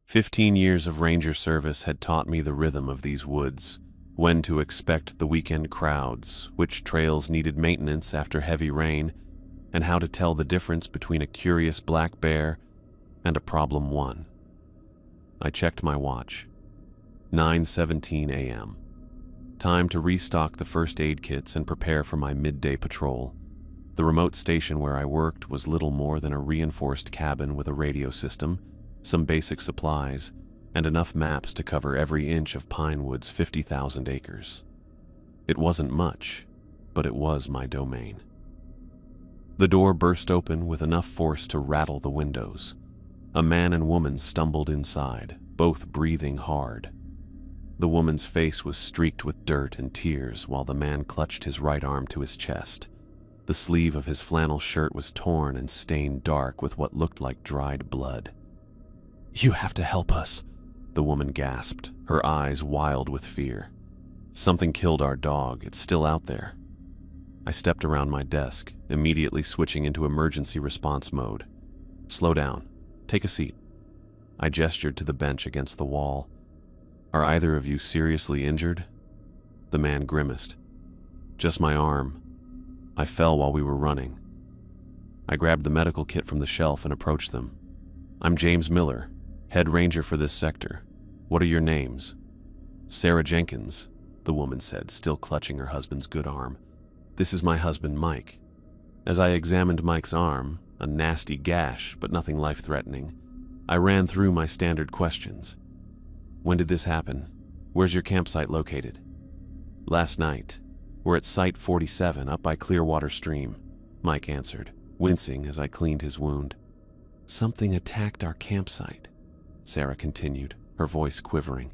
15 years of ranger service had taught me the rhythm of these woods, when to expect the weekend crowds, which trails needed maintenance after heavy rain, and how to tell the difference between a curious black bear and a problem one. I checked my watch. 9:17 a.m. Time to restock the first aid kits and prepare for my midday patrol. The remote station where I worked was little more than a reinforced cabin with a radio system, some basic supplies, and enough maps to cover every inch of Pinewood's 50,000 acres. It wasn't much, but it was my domain. The door burst open with enough force to rattle the windows. A man and woman stumbled inside, both breathing hard. The woman's face was streaked with dirt and tears while the man clutched his right arm to his chest. The sleeve of his flannel shirt was torn and stained dark with what looked like dried blood. "You have to help us," the woman gasped, her eyes wild with fear. "Something killed our dog. It's still out there." I stepped around my desk, immediately switching into emergency response mode. "Slow down. Take a seat." I gestured to the bench against the wall. "Are either of you seriously injured?" The man grimaced. "Just my arm. I fell while we were running." I grabbed the medical kit from the shelf and approached them. "I'm James Miller, head ranger for this sector. What are your names?" "Sarah Jenkins," the woman said, still clutching her husband's good arm. "This is my husband, Mike." As I examined Mike's arm, a nasty gash, but nothing life-threatening, I ran through my standard questions. "When did this happen? Where's your campsite located?" "Last night. We're at Site 47 up by Clearwater Stream," Mike answered, wincing as I cleaned his wound. "Something attacked our campsite," Sarah continued, her voice quivering.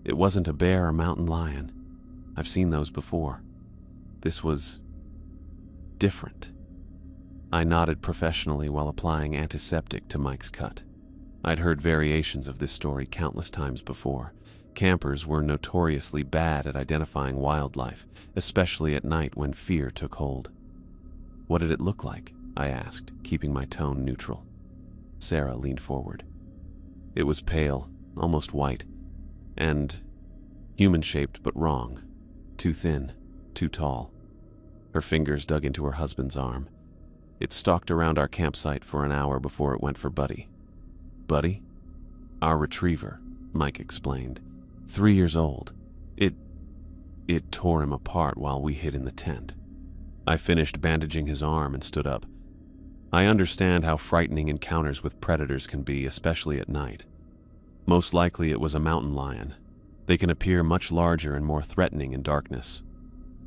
"It wasn't a bear or mountain lion. I've seen those before. This was different." I nodded professionally while applying antiseptic to Mike's cut. I'd heard variations of this story countless times before. Campers were notoriously bad at identifying wildlife, especially at night when fear took hold. "What did it look like?" I asked, keeping my tone neutral. Sarah leaned forward. "It was pale, almost white, and human-shaped but wrong. Too thin, too tall." Her fingers dug into her husband's arm. "It stalked around our campsite for an hour before it went for Buddy." "Buddy?" "Our retriever," Mike explained. 3 years old. It tore him apart while we hid in the tent." I finished bandaging his arm and stood up. "I understand how frightening encounters with predators can be, especially at night. Most likely it was a mountain lion. They can appear much larger and more threatening in darkness."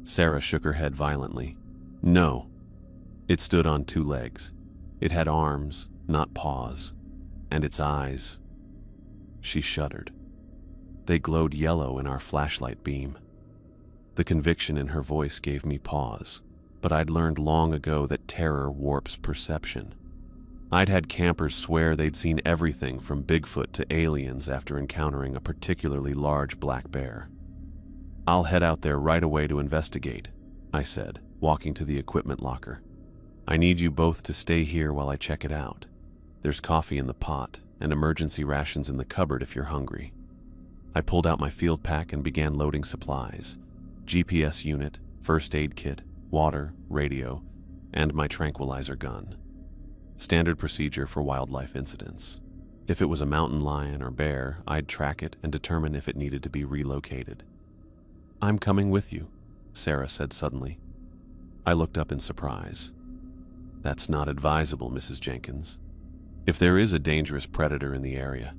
Sarah shook her head violently. "No. It stood on 2 legs. It had arms, not paws. And its eyes." She shuddered. "They glowed yellow in our flashlight beam." The conviction in her voice gave me pause, but I'd learned long ago that terror warps perception. I'd had campers swear they'd seen everything from Bigfoot to aliens after encountering a particularly large black bear. "I'll head out there right away to investigate," I said, walking to the equipment locker. "I need you both to stay here while I check it out. There's coffee in the pot and emergency rations in the cupboard if you're hungry." I pulled out my field pack and began loading supplies: GPS unit, first aid kit, water, radio, and my tranquilizer gun. Standard procedure for wildlife incidents. If it was a mountain lion or bear, I'd track it and determine if it needed to be relocated. "I'm coming with you," Sarah said suddenly. I looked up in surprise. "That's not advisable, Mrs. Jenkins. If there is a dangerous predator in the area—"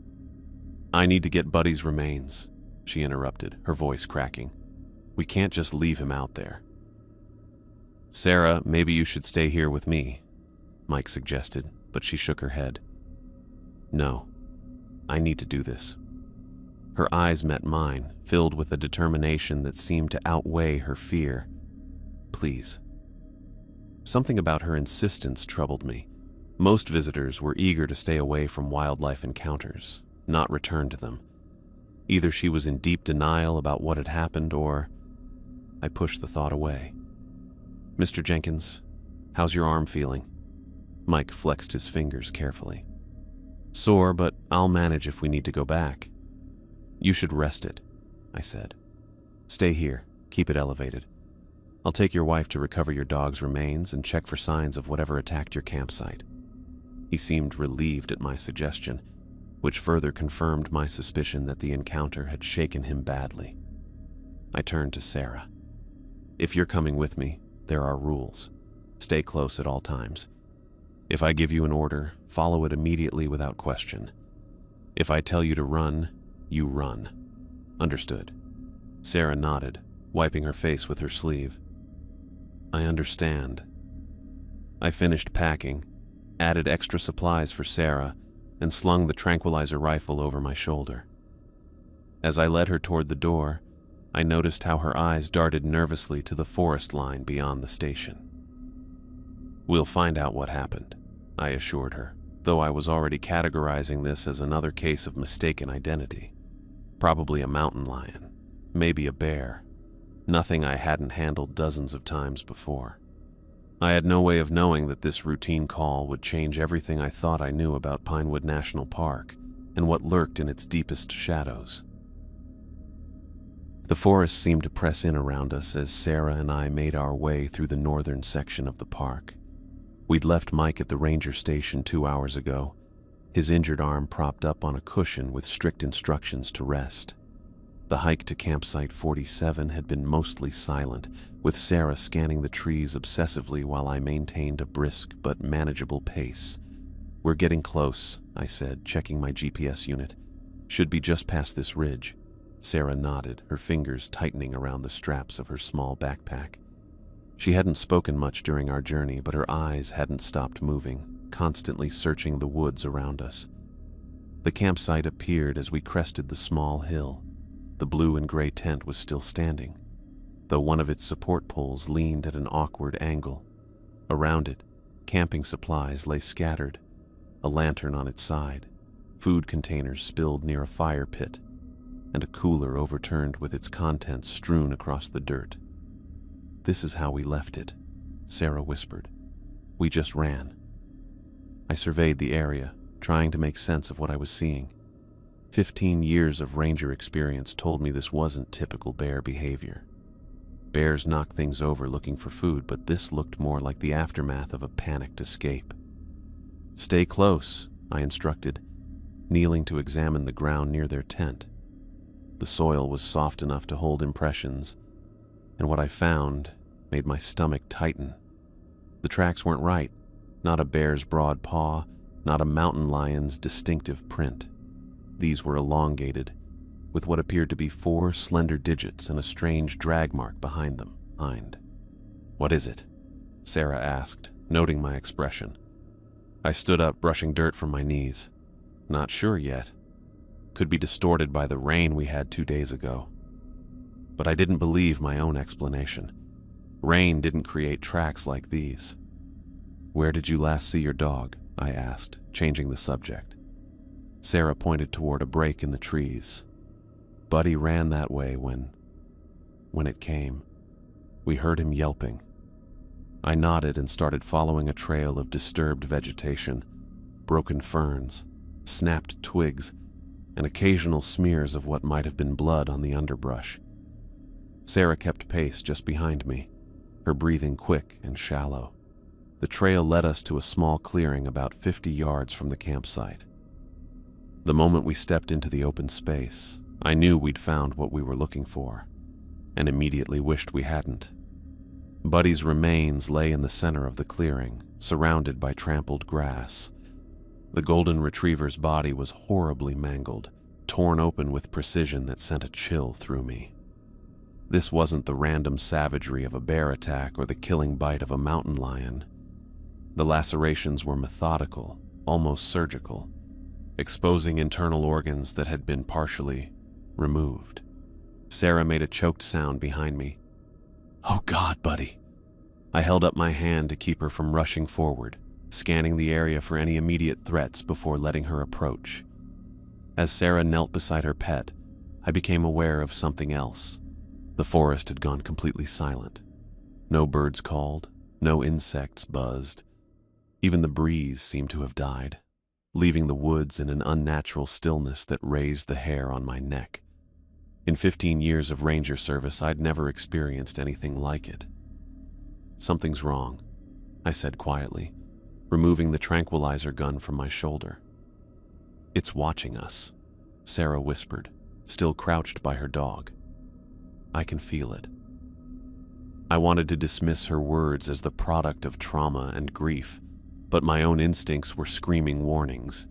"I need to get Buddy's remains," she interrupted, her voice cracking. "We can't just leave him out there." "Sarah, maybe you should stay here with me," Mike suggested, but she shook her head. "No, I need to do this." Her eyes met mine, filled with a determination that seemed to outweigh her fear. "Please." Something about her insistence troubled me. Most visitors were eager to stay away from wildlife encounters, not return to them. Either she was in deep denial about what had happened, or I pushed the thought away. "Mr. Jenkins, how's your arm feeling?" Mike flexed his fingers carefully. Sore, but I'll manage if we need to go back. You should rest it, I said. Stay here, keep it elevated. I'll take your wife to recover your dog's remains and check for signs of whatever attacked your campsite. He seemed relieved at my suggestion, which further confirmed my suspicion that the encounter had shaken him badly. I turned to Sarah. If you're coming with me, there are rules. Stay close at all times. If I give you an order, follow it immediately without question. If I tell you to run, you run. Understood? Sarah nodded, wiping her face with her sleeve. I understand. I finished packing, added extra supplies for Sarah, and slung the tranquilizer rifle over my shoulder. As I led her toward the door, I noticed how her eyes darted nervously to the forest line beyond the station. We'll find out what happened, I assured her, though I was already categorizing this as another case of mistaken identity. Probably a mountain lion, maybe a bear, nothing I hadn't handled dozens of times before. I had no way of knowing that this routine call would change everything I thought I knew about Pinewood National Park and what lurked in its deepest shadows. The forest seemed to press in around us as Sarah and I made our way through the northern section of the park. We'd left Mike at the ranger station 2 hours ago, his injured arm propped up on a cushion with strict instructions to rest. The hike to campsite 47 had been mostly silent, with Sarah scanning the trees obsessively while I maintained a brisk but manageable pace. We're getting close, I said, checking my GPS unit. Should be just past this ridge. Sarah nodded, her fingers tightening around the straps of her small backpack. She hadn't spoken much during our journey, but her eyes hadn't stopped moving, constantly searching the woods around us. The campsite appeared as we crested the small hill. The blue and gray tent was still standing, though one of its support poles leaned at an awkward angle. Around it, camping supplies lay scattered, a lantern on its side, food containers spilled near a fire pit, and a cooler overturned with its contents strewn across the dirt. "This is how we left it," Sarah whispered. "We just ran." I surveyed the area, trying to make sense of what I was seeing. 15 years of ranger experience told me this wasn't typical bear behavior. Bears knock things over looking for food, but this looked more like the aftermath of a panicked escape. "Stay close," I instructed, kneeling to examine the ground near their tent. The soil was soft enough to hold impressions, and what I found made my stomach tighten. The tracks weren't right, not a bear's broad paw, not a mountain lion's distinctive print. These were elongated, with what appeared to be 4 slender digits and a strange drag mark behind them. "What is it?" Sarah asked, noting my expression. I stood up, brushing dirt from my knees. "Not sure yet. Could be distorted by the rain we had 2 days ago." But I didn't believe my own explanation. Rain didn't create tracks like these. "Where did you last see your dog?" I asked, changing the subject. Sarah pointed toward a break in the trees. "Buddy ran that way when it came. We heard him yelping." I nodded and started following a trail of disturbed vegetation, broken ferns, snapped twigs, and occasional smears of what might have been blood on the underbrush. Sarah kept pace just behind me, her breathing quick and shallow. The trail led us to a small clearing about 50 yards from the campsite. The moment we stepped into the open space, I knew we'd found what we were looking for, and immediately wished we hadn't. Buddy's remains lay in the center of the clearing, surrounded by trampled grass. The golden retriever's body was horribly mangled, torn open with precision that sent a chill through me. This wasn't the random savagery of a bear attack or the killing bite of a mountain lion. The lacerations were methodical, almost surgical, exposing internal organs that had been partially removed. Sarah made a choked sound behind me. "Oh God, Buddy." I held up my hand to keep her from rushing forward, scanning the area for any immediate threats before letting her approach. As Sarah knelt beside her pet, I became aware of something else. The forest had gone completely silent. No birds called, no insects buzzed. Even the breeze seemed to have died. leaving the woods in an unnatural stillness that raised the hair on my neck. In 15 years of ranger service, I'd never experienced anything like it. "Something's wrong," I said quietly, removing the tranquilizer gun from my shoulder. "It's watching us," Sarah whispered, still crouched by her dog. "I can feel it." I wanted to dismiss her words as the product of trauma and grief, but my own instincts were screaming warnings.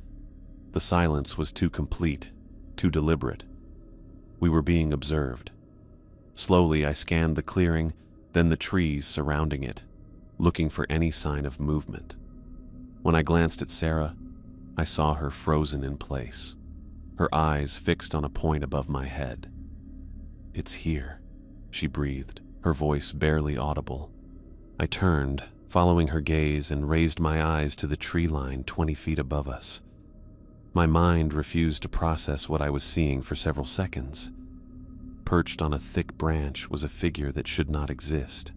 The silence was too complete, too deliberate. We were being observed. Slowly, I scanned the clearing, then the trees surrounding it, looking for any sign of movement. When I glanced at Sarah, I saw her frozen in place, her eyes fixed on a point above my head. "It's here," she breathed, her voice barely audible. I turned, following her gaze, and raised my eyes to the tree line 20 feet above us. My mind refused to process what I was seeing for several seconds. Perched on a thick branch was a figure that should not exist.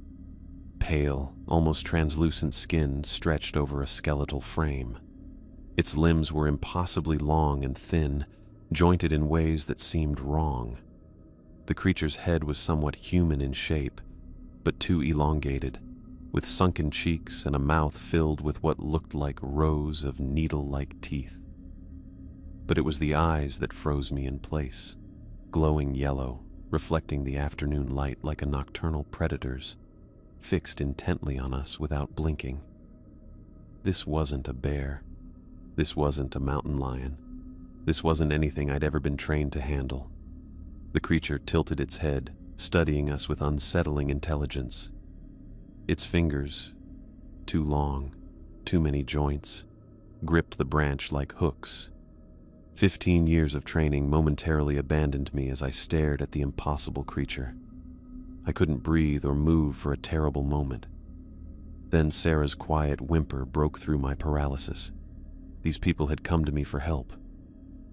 Pale, almost translucent skin stretched over a skeletal frame. Its limbs were impossibly long and thin, jointed in ways that seemed wrong. The creature's head was somewhat human in shape, but too elongated, with sunken cheeks and a mouth filled with what looked like rows of needle-like teeth. But it was the eyes that froze me in place, glowing yellow, reflecting the afternoon light like a nocturnal predator's, fixed intently on us without blinking. This wasn't a bear. This wasn't a mountain lion. This wasn't anything I'd ever been trained to handle. The creature tilted its head, studying us with unsettling intelligence. Its fingers, too long, too many joints, gripped the branch like hooks. 15 years of training momentarily abandoned me as I stared at the impossible creature. I couldn't breathe or move for a terrible moment. Then Sarah's quiet whimper broke through my paralysis. These people had come to me for help.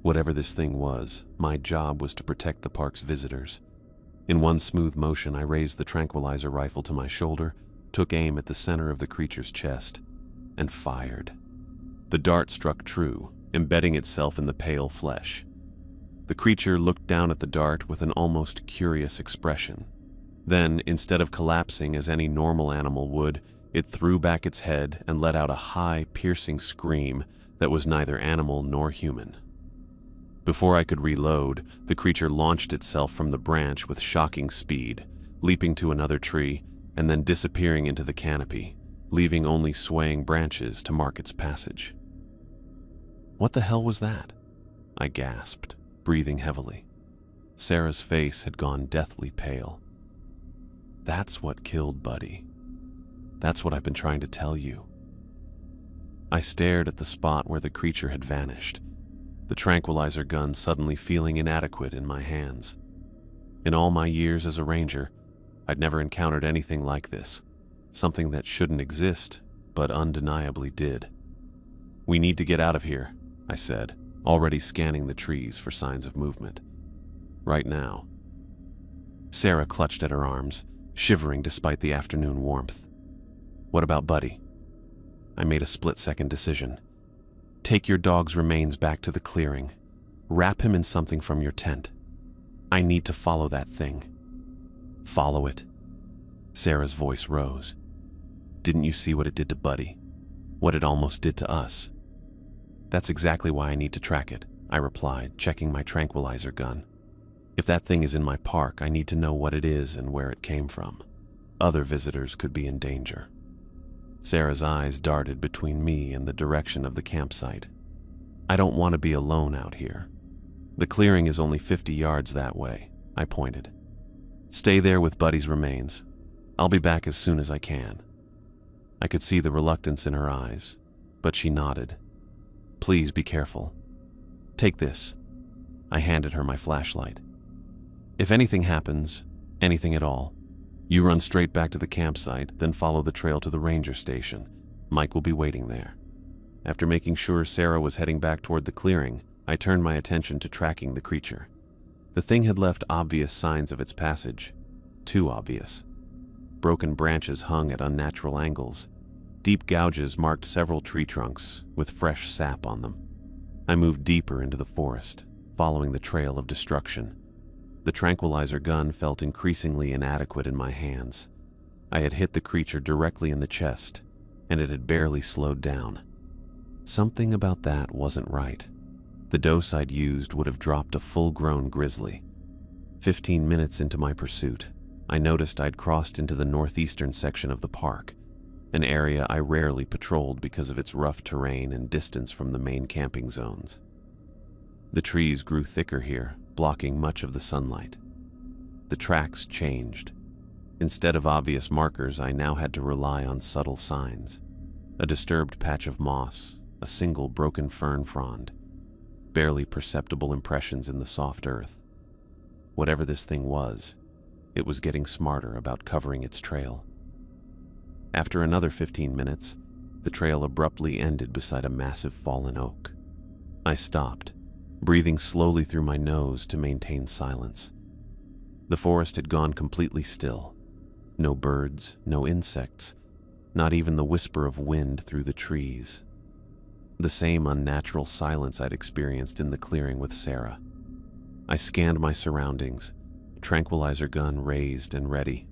Whatever this thing was, my job was to protect the park's visitors. In one smooth motion, I raised the tranquilizer rifle to my shoulder, took aim at the center of the creature's chest, and fired. The dart struck true, embedding itself in the pale flesh. The creature looked down at the dart with an almost curious expression. Then, instead of collapsing as any normal animal would, it threw back its head and let out a high, piercing scream that was neither animal nor human. Before I could reload, the creature launched itself from the branch with shocking speed, leaping to another tree and then disappearing into the canopy, leaving only swaying branches to mark its passage. "What the hell was that?" I gasped, breathing heavily. Sarah's face had gone deathly pale. "That's what killed Buddy. That's what I've been trying to tell you." I stared at the spot where the creature had vanished, the tranquilizer gun suddenly feeling inadequate in my hands. In all my years as a ranger, I'd never encountered anything like this, something that shouldn't exist, but undeniably did. "We need to get out of here," I said, already scanning the trees for signs of movement. "Right now." Sarah clutched at her arms, shivering despite the afternoon warmth. "What about Buddy?" I made a split-second decision. "Take your dog's remains back to the clearing. Wrap him in something from your tent. I need to follow that thing." "Follow it?" Sarah's voice rose. "Didn't you see what it did to Buddy? What it almost did to us?" "That's exactly why I need to track it," I replied, checking my tranquilizer gun. "If that thing is in my park, I need to know what it is and where it came from. Other visitors could be in danger." Sarah's eyes darted between me and the direction of the campsite. "I don't want to be alone out here. The clearing is only 50 yards that way," I pointed. "Stay there with Buddy's remains. I'll be back as soon as I can." I could see the reluctance in her eyes, but she nodded. "Please be careful. Take this." I handed her my flashlight. "If anything happens, anything at all, you run straight back to the campsite, then follow the trail to the ranger station. Mike will be waiting there." After making sure Sarah was heading back toward the clearing, I turned my attention to tracking the creature. The thing had left obvious signs of its passage. Too obvious. Broken branches hung at unnatural angles. Deep gouges marked several tree trunks, with fresh sap on them. I moved deeper into the forest, following the trail of destruction. The tranquilizer gun felt increasingly inadequate in my hands. I had hit the creature directly in the chest, and it had barely slowed down. Something about that wasn't right. The dose I'd used would have dropped a full-grown grizzly. 15 minutes into my pursuit, I noticed I'd crossed into the northeastern section of the park, an area I rarely patrolled because of its rough terrain and distance from the main camping zones. The trees grew thicker here, blocking much of the sunlight. The tracks changed. Instead of obvious markers, I now had to rely on subtle signs. A disturbed patch of moss, a single broken fern frond, barely perceptible impressions in the soft earth. Whatever this thing was, it was getting smarter about covering its trail. After another 15 minutes, the trail abruptly ended beside a massive fallen oak. I stopped, breathing slowly through my nose to maintain silence. The forest had gone completely still. No birds, no insects, not even the whisper of wind through the trees. The same unnatural silence I'd experienced in the clearing with Sarah. I scanned my surroundings, tranquilizer gun raised and ready.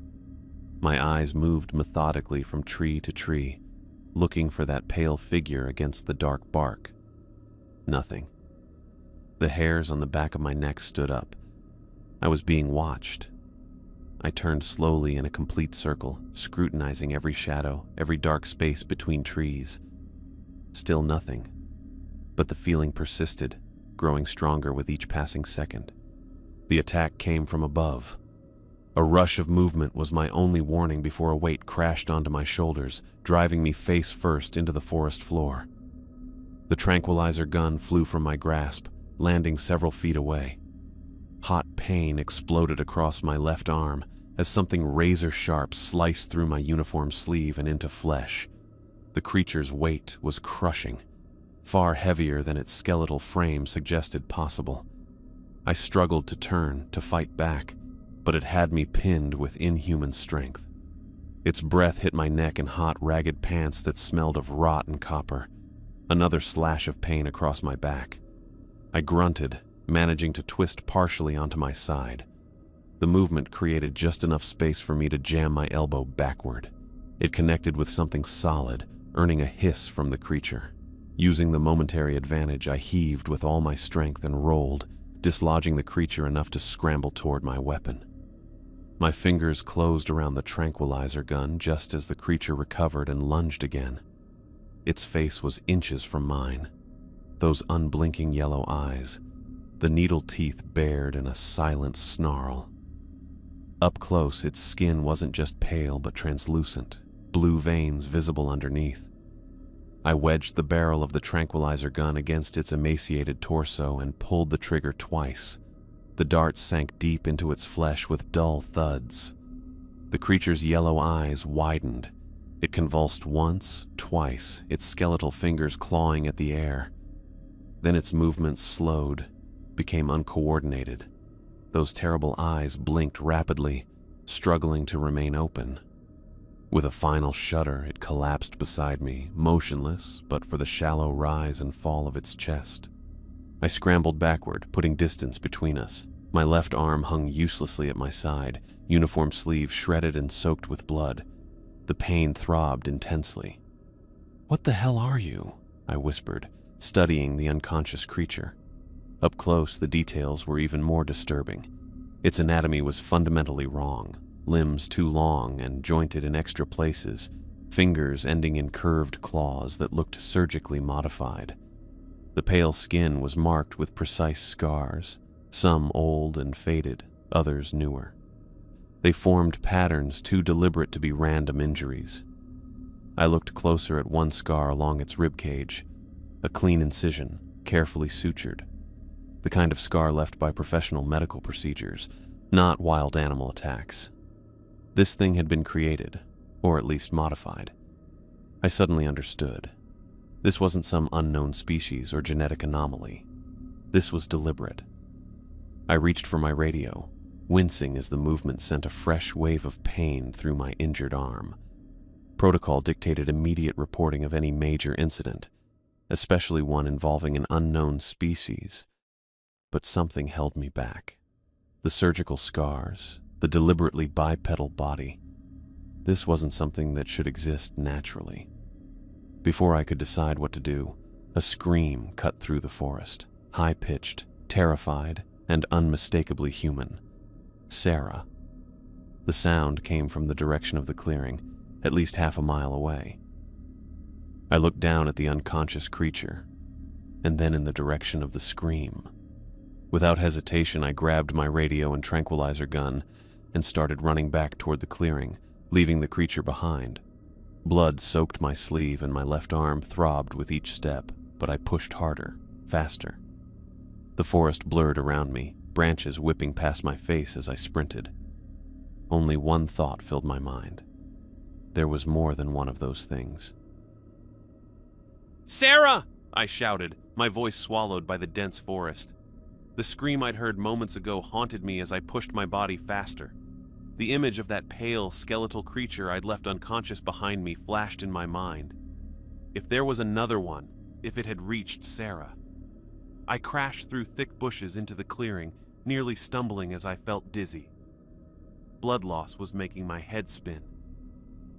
My eyes moved methodically from tree to tree, looking for that pale figure against the dark bark. Nothing. The hairs on the back of my neck stood up. I was being watched. I turned slowly in a complete circle, scrutinizing every shadow, every dark space between trees. Still nothing. But the feeling persisted, growing stronger with each passing second. The attack came from above. A rush of movement was my only warning before a weight crashed onto my shoulders, driving me face first into the forest floor. The tranquilizer gun flew from my grasp, landing several feet away. Hot pain exploded across my left arm as something razor-sharp sliced through my uniform sleeve and into flesh. The creature's weight was crushing, far heavier than its skeletal frame suggested possible. I struggled to turn, to fight back, but it had me pinned with inhuman strength. Its breath hit my neck in hot, ragged pants that smelled of rot and copper. Another slash of pain across my back. I grunted, managing to twist partially onto my side. The movement created just enough space for me to jam my elbow backward. It connected with something solid, earning a hiss from the creature. Using the momentary advantage, I heaved with all my strength and rolled, dislodging the creature enough to scramble toward my weapon. My fingers closed around the tranquilizer gun just as the creature recovered and lunged again. Its face was inches from mine. Those unblinking yellow eyes, the needle teeth bared in a silent snarl. Up close, its skin wasn't just pale but translucent, blue veins visible underneath. I wedged the barrel of the tranquilizer gun against its emaciated torso and pulled the trigger twice. The dart sank deep into its flesh with dull thuds. The creature's yellow eyes widened. It convulsed once, twice, its skeletal fingers clawing at the air. Then its movements slowed, became uncoordinated. Those terrible eyes blinked rapidly, struggling to remain open. With a final shudder, it collapsed beside me, motionless but for the shallow rise and fall of its chest. I scrambled backward, putting distance between us. My left arm hung uselessly at my side, uniform sleeve shredded and soaked with blood. The pain throbbed intensely. "What the hell are you?" I whispered, studying the unconscious creature. Up close, the details were even more disturbing. Its anatomy was fundamentally wrong. Limbs too long and jointed in extra places, fingers ending in curved claws that looked surgically modified. The pale skin was marked with precise scars, some old and faded, others newer. They formed patterns too deliberate to be random injuries. I looked closer at one scar along its ribcage, a clean incision, carefully sutured. The kind of scar left by professional medical procedures, not wild animal attacks. This thing had been created, or at least modified. I suddenly understood. This wasn't some unknown species or genetic anomaly. This was deliberate. I reached for my radio, wincing as the movement sent a fresh wave of pain through my injured arm. Protocol dictated immediate reporting of any major incident, especially one involving an unknown species. But something held me back. The surgical scars, the deliberately bipedal body. This wasn't something that should exist naturally. Before I could decide what to do, a scream cut through the forest, high-pitched, terrified, and unmistakably human. Sarah. The sound came from the direction of the clearing, at least half a mile away. I looked down at the unconscious creature, and then in the direction of the scream. Without hesitation, I grabbed my radio and tranquilizer gun and started running back toward the clearing, leaving the creature behind. Blood soaked my sleeve and my left arm throbbed with each step, but I pushed harder, faster. The forest blurred around me, branches whipping past my face as I sprinted. Only one thought filled my mind. There was more than one of those things. "Sarah!" I shouted, my voice swallowed by the dense forest. The scream I'd heard moments ago haunted me as I pushed my body faster. The image of that pale, skeletal creature I'd left unconscious behind me flashed in my mind. If there was another one, if it had reached Sarah. I crashed through thick bushes into the clearing, nearly stumbling as I felt dizzy. Blood loss was making my head spin.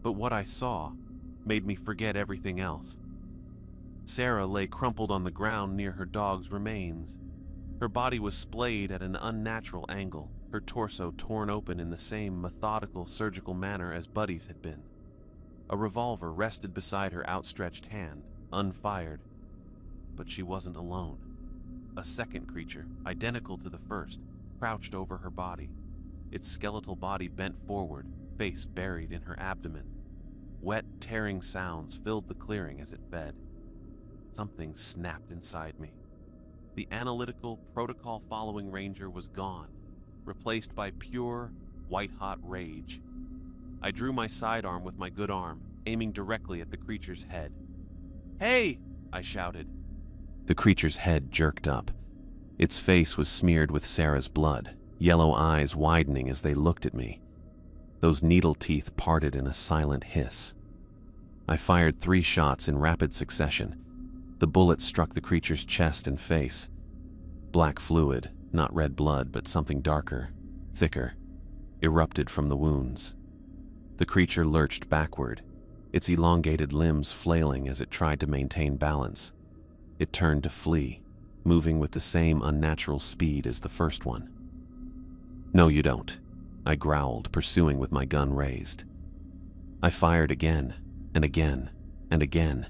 But what I saw made me forget everything else. Sarah lay crumpled on the ground near her dog's remains. Her body was splayed at an unnatural angle, her torso torn open in the same methodical surgical manner as Buddy's had been. A revolver rested beside her outstretched hand, unfired. But she wasn't alone. A second creature, identical to the first, crouched over her body. Its skeletal body bent forward, face buried in her abdomen. Wet, tearing sounds filled the clearing as it fed. Something snapped inside me. The analytical, protocol-following ranger was gone, replaced by pure, white-hot rage. I drew my sidearm with my good arm, aiming directly at the creature's head. "Hey!" I shouted. The creature's head jerked up. Its face was smeared with Sarah's blood, yellow eyes widening as they looked at me. Those needle teeth parted in a silent hiss. I fired 3 shots in rapid succession. The bullet struck the creature's chest and face. Black fluid, not red blood, but something darker, thicker, erupted from the wounds. The creature lurched backward, its elongated limbs flailing as it tried to maintain balance. It turned to flee, moving with the same unnatural speed as the first one. "No, you don't," I growled, pursuing with my gun raised. I fired again, and again, and again.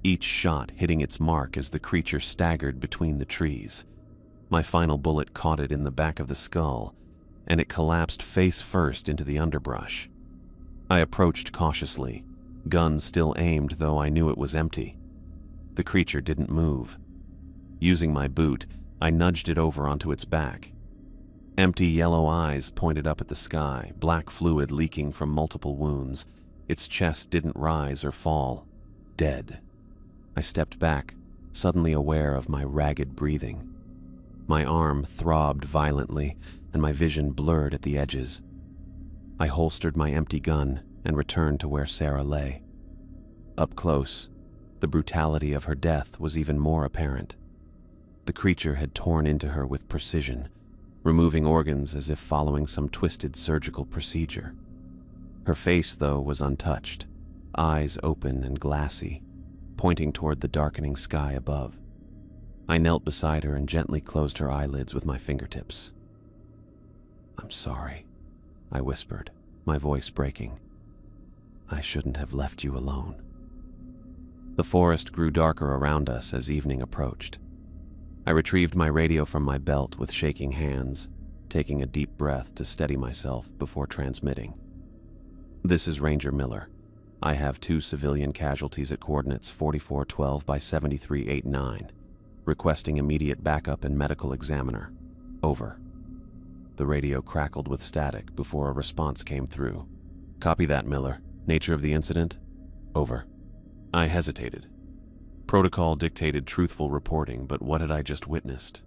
Each shot hitting its mark as the creature staggered between the trees. My final bullet caught it in the back of the skull, and it collapsed face first into the underbrush. I approached cautiously, gun still aimed though I knew it was empty. The creature didn't move. Using my boot, I nudged it over onto its back. Empty yellow eyes pointed up at the sky, black fluid leaking from multiple wounds. Its chest didn't rise or fall. Dead. I stepped back, suddenly aware of my ragged breathing. My arm throbbed violently, and my vision blurred at the edges. I holstered my empty gun and returned to where Sarah lay. Up close, the brutality of her death was even more apparent. The creature had torn into her with precision, removing organs as if following some twisted surgical procedure. Her face, though, was untouched, eyes open and glassy, pointing toward the darkening sky above. I knelt beside her and gently closed her eyelids with my fingertips. "I'm sorry," I whispered, my voice breaking. "I shouldn't have left you alone." The forest grew darker around us as evening approached. I retrieved my radio from my belt with shaking hands, taking a deep breath to steady myself before transmitting. "This is Ranger Miller. I have 2 civilian casualties at coordinates 4412 by 7389. Requesting immediate backup and medical examiner. Over." The radio crackled with static before a response came through. "Copy that, Miller. Nature of the incident? Over." I hesitated. Protocol dictated truthful reporting, but what had I just witnessed?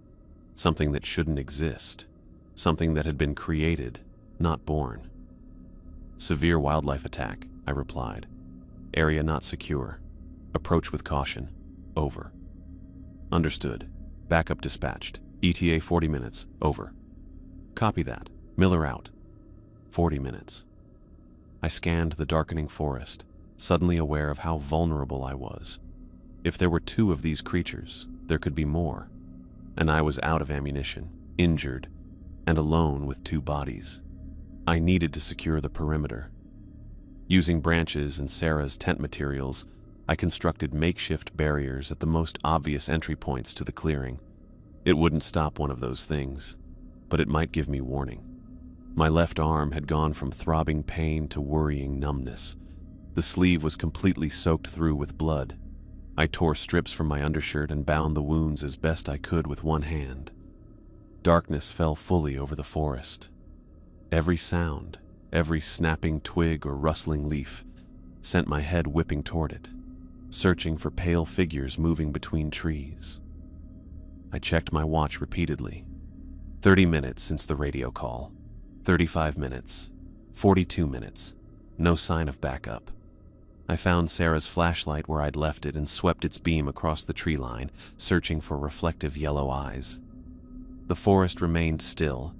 Something that shouldn't exist. Something that had been created, not born. "Severe wildlife attack," I replied. "Area not secure. Approach with caution." Over. Understood. Backup dispatched. ETA 40 minutes. Over. Copy that. Miller out. 40 minutes. I scanned the darkening forest, suddenly aware of how vulnerable I was. If there were 2 of these creatures, there could be more, and I was out of ammunition, injured, and alone with 2 bodies. I needed to secure the perimeter. Using branches and Sarah's tent materials, I constructed makeshift barriers at the most obvious entry points to the clearing. It wouldn't stop one of those things, but it might give me warning. My left arm had gone from throbbing pain to worrying numbness. The sleeve was completely soaked through with blood. I tore strips from my undershirt and bound the wounds as best I could with one hand. Darkness fell fully over the forest. Every sound, every snapping twig or rustling leaf, sent my head whipping toward it, searching for pale figures moving between trees. I checked my watch repeatedly. 30 minutes since the radio call. 35 minutes. 42 minutes. No sign of backup. I found Sarah's flashlight where I'd left it and swept its beam across the tree line, searching for reflective yellow eyes. The forest remained still,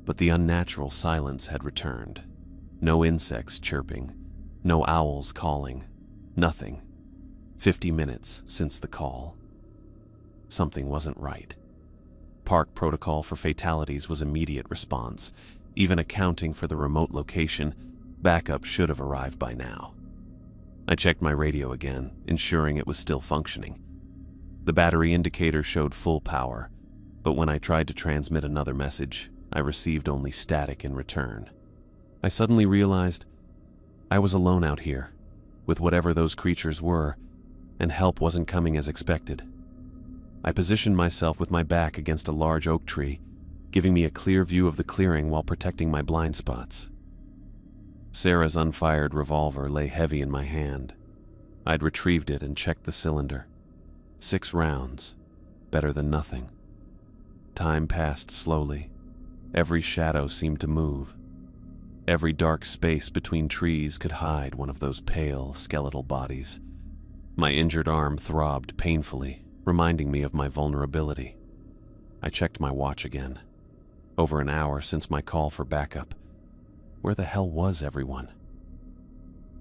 but the unnatural silence had returned. No insects chirping, no owls calling, nothing. 50 minutes since the call. Something wasn't right. Park protocol for fatalities was immediate response. Even accounting for the remote location, backup should have arrived by now. I checked my radio again, ensuring it was still functioning. The battery indicator showed full power, but when I tried to transmit another message, I received only static in return. I suddenly realized I was alone out here, with whatever those creatures were, and help wasn't coming as expected. I positioned myself with my back against a large oak tree, giving me a clear view of the clearing while protecting my blind spots. Sarah's unfired revolver lay heavy in my hand. I'd retrieved it and checked the cylinder. 6 rounds, better than nothing. Time passed slowly. Every shadow seemed to move. Every dark space between trees could hide one of those pale, skeletal bodies. My injured arm throbbed painfully, reminding me of my vulnerability. I checked my watch again. Over an hour since my call for backup. Where the hell was everyone?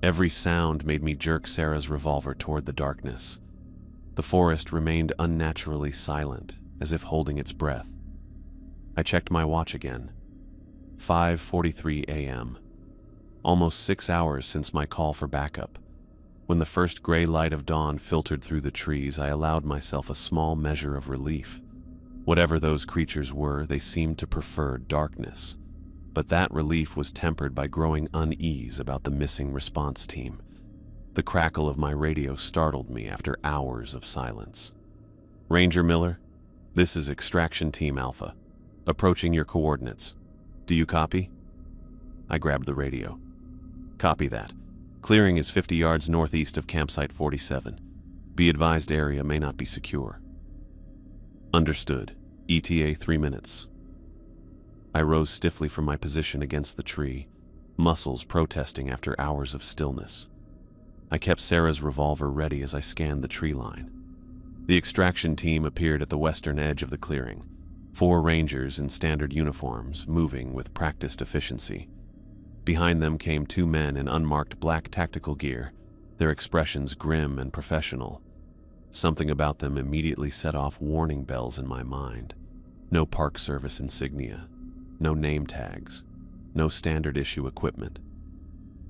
Every sound made me jerk Sarah's revolver toward the darkness. The forest remained unnaturally silent, as if holding its breath. I checked my watch again. 5:43 a.m. Almost 6 hours since my call for backup. When the first gray light of dawn filtered through the trees, I allowed myself a small measure of relief. Whatever those creatures were, they seemed to prefer darkness. But that relief was tempered by growing unease about the missing response team. The crackle of my radio startled me after hours of silence. Ranger Miller, this is Extraction Team Alpha. Approaching your coordinates. Do you copy? I grabbed the radio. Copy that. Clearing is 50 yards northeast of campsite 47. Be advised area may not be secure. Understood. ETA 3 minutes. I rose stiffly from my position against the tree, muscles protesting after hours of stillness. I kept Sarah's revolver ready as I scanned the tree line. The extraction team appeared at the western edge of the clearing, 4 rangers in standard uniforms, moving with practiced efficiency. Behind them came 2 men in unmarked black tactical gear, their expressions grim and professional. Something about them immediately set off warning bells in my mind. No Park Service insignia. No name tags, no standard issue equipment.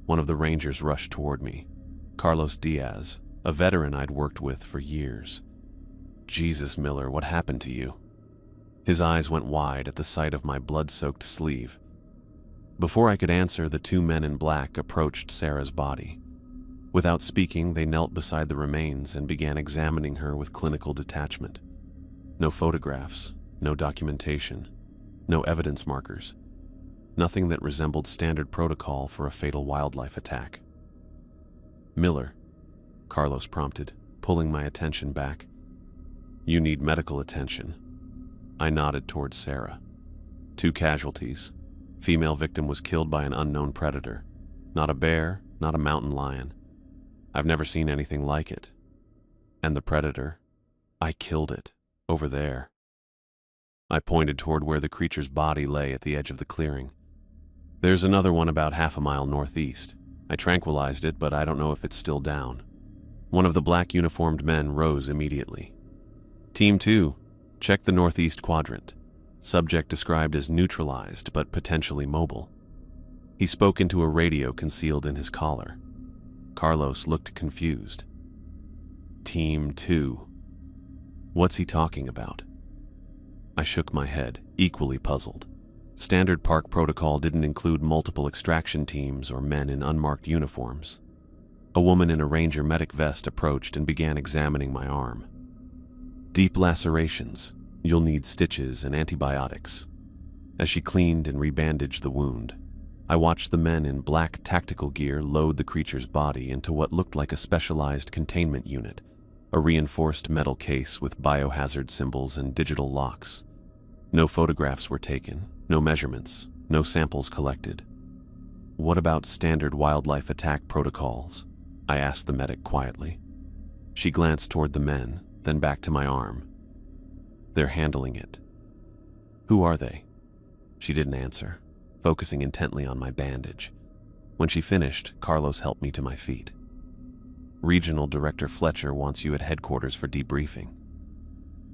One of the rangers rushed toward me, Carlos Diaz, a veteran I'd worked with for years. Jesus, Miller, what happened to you? His eyes went wide at the sight of my blood-soaked sleeve. Before I could answer, the 2 men in black approached Sarah's body. Without speaking, they knelt beside the remains and began examining her with clinical detachment. No photographs, no documentation. No evidence markers. Nothing that resembled standard protocol for a fatal wildlife attack. Miller, Carlos prompted, pulling my attention back. You need medical attention. I nodded towards Sarah. 2 casualties. Female victim was killed by an unknown predator. Not a bear, not a mountain lion. I've never seen anything like it. And the predator, I killed it. Over there. I pointed toward where the creature's body lay at the edge of the clearing. There's another one about half a mile northeast. I tranquilized it, but I don't know if it's still down. One of the black uniformed men rose immediately. Team 2, check the northeast quadrant. Subject described as neutralized, but potentially mobile. He spoke into a radio concealed in his collar. Carlos looked confused. Team 2. What's he talking about? I shook my head, equally puzzled. Standard park protocol didn't include multiple extraction teams or men in unmarked uniforms. A woman in a ranger medic vest approached and began examining my arm. Deep lacerations. You'll need stitches and antibiotics. As she cleaned and rebandaged the wound, I watched the men in black tactical gear load the creature's body into what looked like a specialized containment unit, a reinforced metal case with biohazard symbols and digital locks. No photographs were taken, no measurements, no samples collected. What about standard wildlife attack protocols? I asked the medic quietly. She glanced toward the men, then back to my arm. They're handling it. Who are they? She didn't answer, focusing intently on my bandage. When she finished, Carlos helped me to my feet. Regional Director Fletcher wants you at headquarters for debriefing.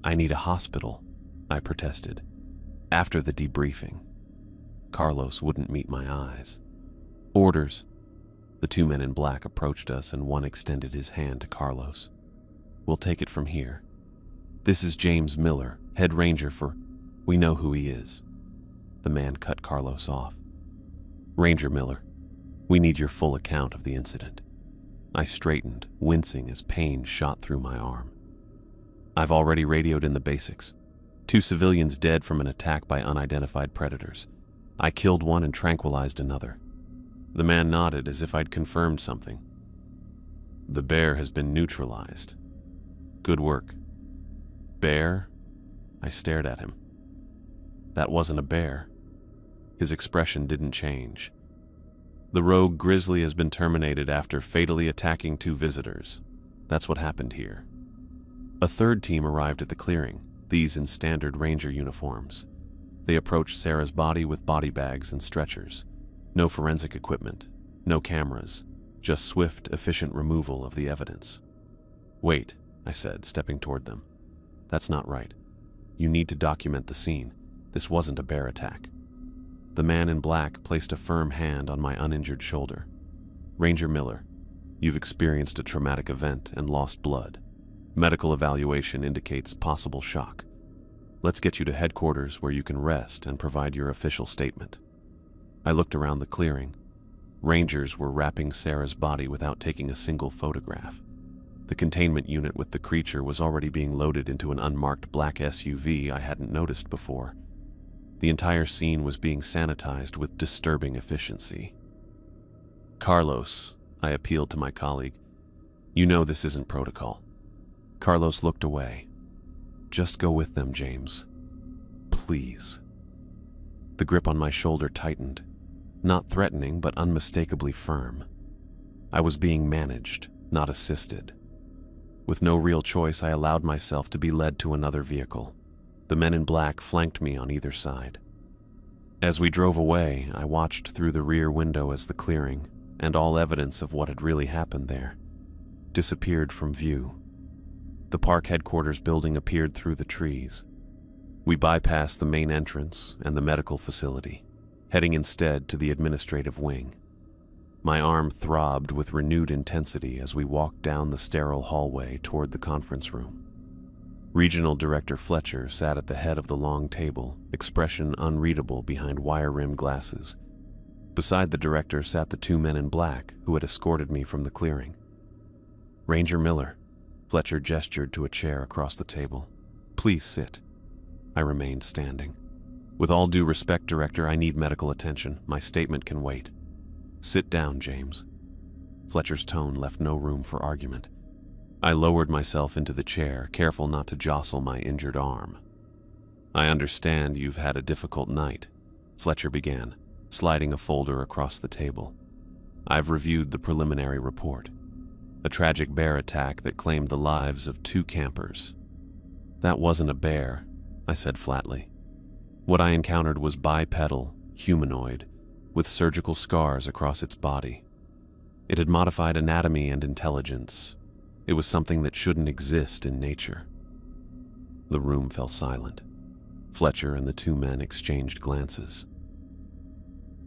I need a hospital, I protested. After the debriefing. Carlos wouldn't meet my eyes. Orders. The two men in black approached us and one extended his hand to Carlos. We'll take it from here. This is James Miller, head ranger for... We know who he is. The man cut Carlos off. Ranger Miller, we need your full account of the incident. I straightened, wincing as pain shot through my arm. I've already radioed in the basics. 2 civilians dead from an attack by unidentified predators. I killed one and tranquilized another. The man nodded as if I'd confirmed something. The bear has been neutralized. Good work. Bear? I stared at him. That wasn't a bear. His expression didn't change. The rogue grizzly has been terminated after fatally attacking 2 visitors. That's what happened here. A third team arrived at the clearing, these in standard ranger uniforms. They approached Sarah's body with body bags and stretchers. No forensic equipment, no cameras, just swift, efficient removal of the evidence. Wait, I said, stepping toward them. That's not right. You need to document the scene. This wasn't a bear attack. The man in black placed a firm hand on my uninjured shoulder. Ranger Miller, you've experienced a traumatic event and lost blood. Medical evaluation indicates possible shock. Let's get you to headquarters where you can rest and provide your official statement. I looked around the clearing. Rangers were wrapping Sarah's body without taking a single photograph. The containment unit with the creature was already being loaded into an unmarked black SUV I hadn't noticed before. The entire scene was being sanitized with disturbing efficiency. Carlos, I appealed to my colleague, you know this isn't protocol. Carlos looked away. Just go with them, James. Please. The grip on my shoulder tightened, not threatening but unmistakably firm. I was being managed, not assisted. With no real choice, I allowed myself to be led to another vehicle. The men in black flanked me on either side. As we drove away, I watched through the rear window as the clearing, and all evidence of what had really happened there, disappeared from view. The park headquarters building appeared through the trees. We bypassed the main entrance and the medical facility, heading instead to the administrative wing. My arm throbbed with renewed intensity as we walked down the sterile hallway toward the conference room. Regional Director Fletcher sat at the head of the long table, expression unreadable behind wire-rimmed glasses. Beside the director sat the 2 men in black who had escorted me from the clearing. Ranger Miller, Fletcher gestured to a chair across the table. Please sit. I remained standing. With all due respect, Director, I need medical attention. My statement can wait. Sit down, James. Fletcher's tone left no room for argument. I lowered myself into the chair, careful not to jostle my injured arm. I understand you've had a difficult night, Fletcher began, sliding a folder across the table. I've reviewed the preliminary report. A tragic bear attack that claimed the lives of 2 campers. That wasn't a bear, I said flatly. What I encountered was bipedal, humanoid, with surgical scars across its body. It had modified anatomy and intelligence. It was something that shouldn't exist in nature. The room fell silent. Fletcher and the two men exchanged glances.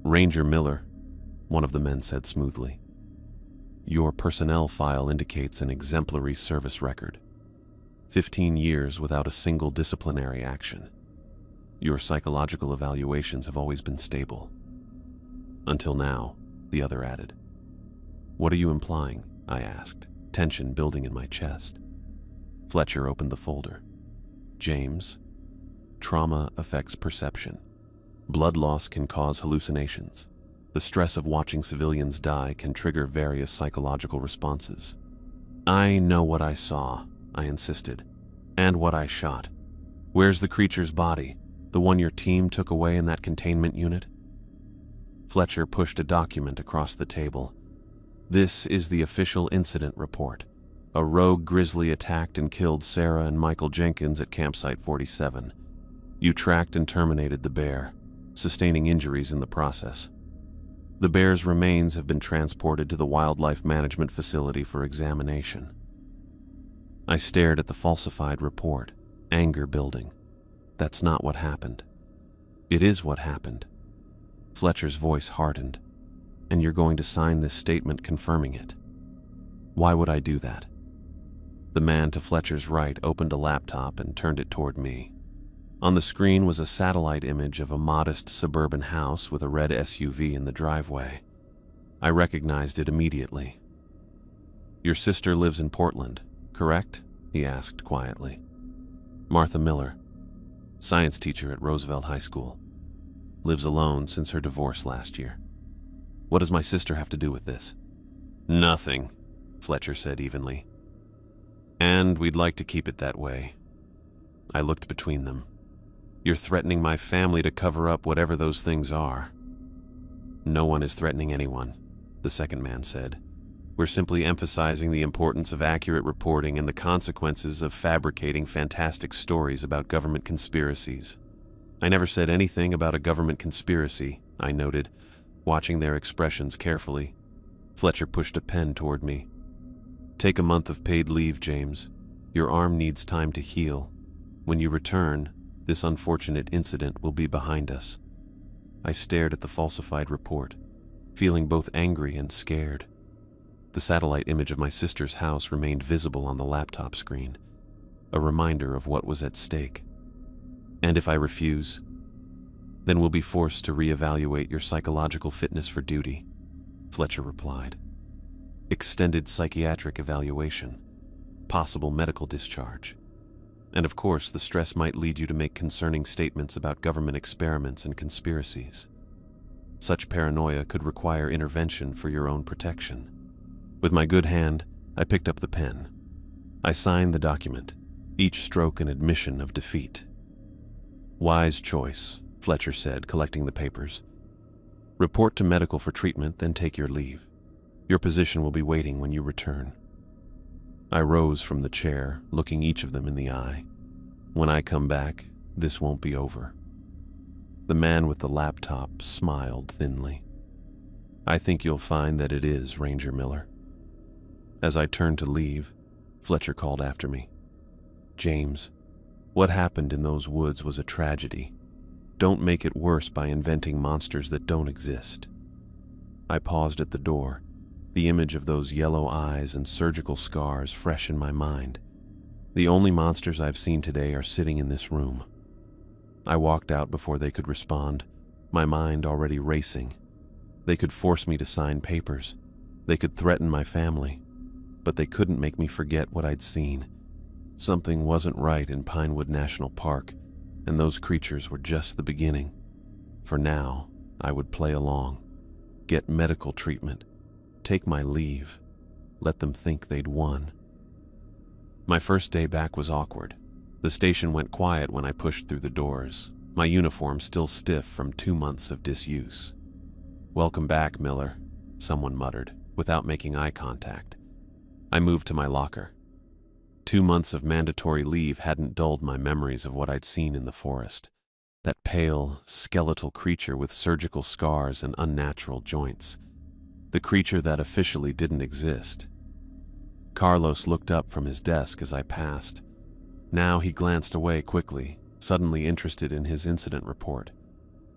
"Ranger Miller," one of the men said smoothly. "Your personnel file indicates an exemplary service record. 15 years without a single disciplinary action. Your psychological evaluations have always been stable." "Until now," the other added. "What are you implying?" I asked, tension building in my chest. Fletcher opened the folder. "James, trauma affects perception. Blood loss can cause hallucinations. The stress of watching civilians die can trigger various psychological responses." "I know what I saw," I insisted, "and what I shot. Where's the creature's body? The one your team took away in that containment unit?" Fletcher pushed a document across the table. "This is the official incident report. A rogue grizzly attacked and killed Sarah and Michael Jenkins at Campsite 47. You tracked and terminated the bear, sustaining injuries in the process. The bear's remains have been transported to the Wildlife Management Facility for examination." I stared at the falsified report, anger building. "That's not what happened." "It is what happened." Fletcher's voice hardened. "And you're going to sign this statement confirming it." "Why would I do that?" The man to Fletcher's right opened a laptop and turned it toward me. On the screen was a satellite image of a modest suburban house with a red SUV in the driveway. I recognized it immediately. "Your sister lives in Portland, correct?" he asked quietly. "Martha Miller, science teacher at Roosevelt High School. Lives alone since her divorce last year. What does my sister have to do with this?" "Nothing," Fletcher said evenly. "And we'd like to keep it that way." I looked between them. "You're threatening my family to cover up whatever those things are." "No one is threatening anyone," the second man said. "We're simply emphasizing the importance of accurate reporting and the consequences of fabricating fantastic stories about government conspiracies." "I never said anything about a government conspiracy," I noted, watching their expressions carefully. Fletcher pushed a pen toward me. "Take a month of paid leave, James. Your arm needs time to heal. When you return, this unfortunate incident will be behind us." I stared at the falsified report, feeling both angry and scared. The satellite image of my sister's house remained visible on the laptop screen, a reminder of what was at stake. "And if I refuse, then we'll be forced to reevaluate your psychological fitness for duty," Fletcher replied. "Extended psychiatric evaluation, possible medical discharge. And of course, the stress might lead you to make concerning statements about government experiments and conspiracies. Such paranoia could require intervention for your own protection." With my good hand, I picked up the pen. I signed the document, each stroke an admission of defeat. "Wise choice," Fletcher said, collecting the papers. "Report to medical for treatment, then take your leave. Your position will be waiting when you return." I rose from the chair, looking each of them in the eye. "When I come back, this won't be over." The man with the laptop smiled thinly. "I think you'll find that it is, Ranger Miller." As I turned to leave, Fletcher called after me. "James, what happened in those woods was a tragedy. Don't make it worse by inventing monsters that don't exist." I paused at the door, the image of those yellow eyes and surgical scars fresh in my mind. The only monsters I've seen today are sitting in this room. I walked out before they could respond, my mind already racing. They could force me to sign papers. They could threaten my family. But they couldn't make me forget what I'd seen. Something wasn't right in Pinewood National Park, and those creatures were just the beginning. For now, I would play along, get medical treatment, take my leave, let them think they'd won. My first day back was awkward. The station went quiet when I pushed through the doors, my uniform still stiff from 2 months of disuse. "Welcome back, Miller," someone muttered, without making eye contact. I moved to my locker. 2 months of mandatory leave hadn't dulled my memories of what I'd seen in the forest. That pale, skeletal creature with surgical scars and unnatural joints. The creature that officially didn't exist. Carlos looked up from his desk as I passed. Now he glanced away quickly, suddenly interested in his incident report.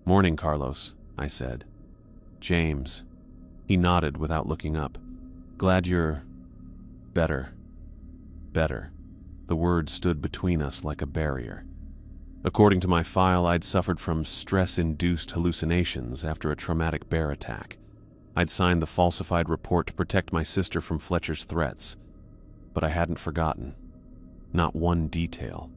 "Morning, Carlos," I said. "James." He nodded without looking up. "Glad you're better." Better. The word stood between us like a barrier. According to my file, I'd suffered from stress-induced hallucinations after a traumatic bear attack. I'd signed the falsified report to protect my sister from Fletcher's threats. But I hadn't forgotten. Not one detail.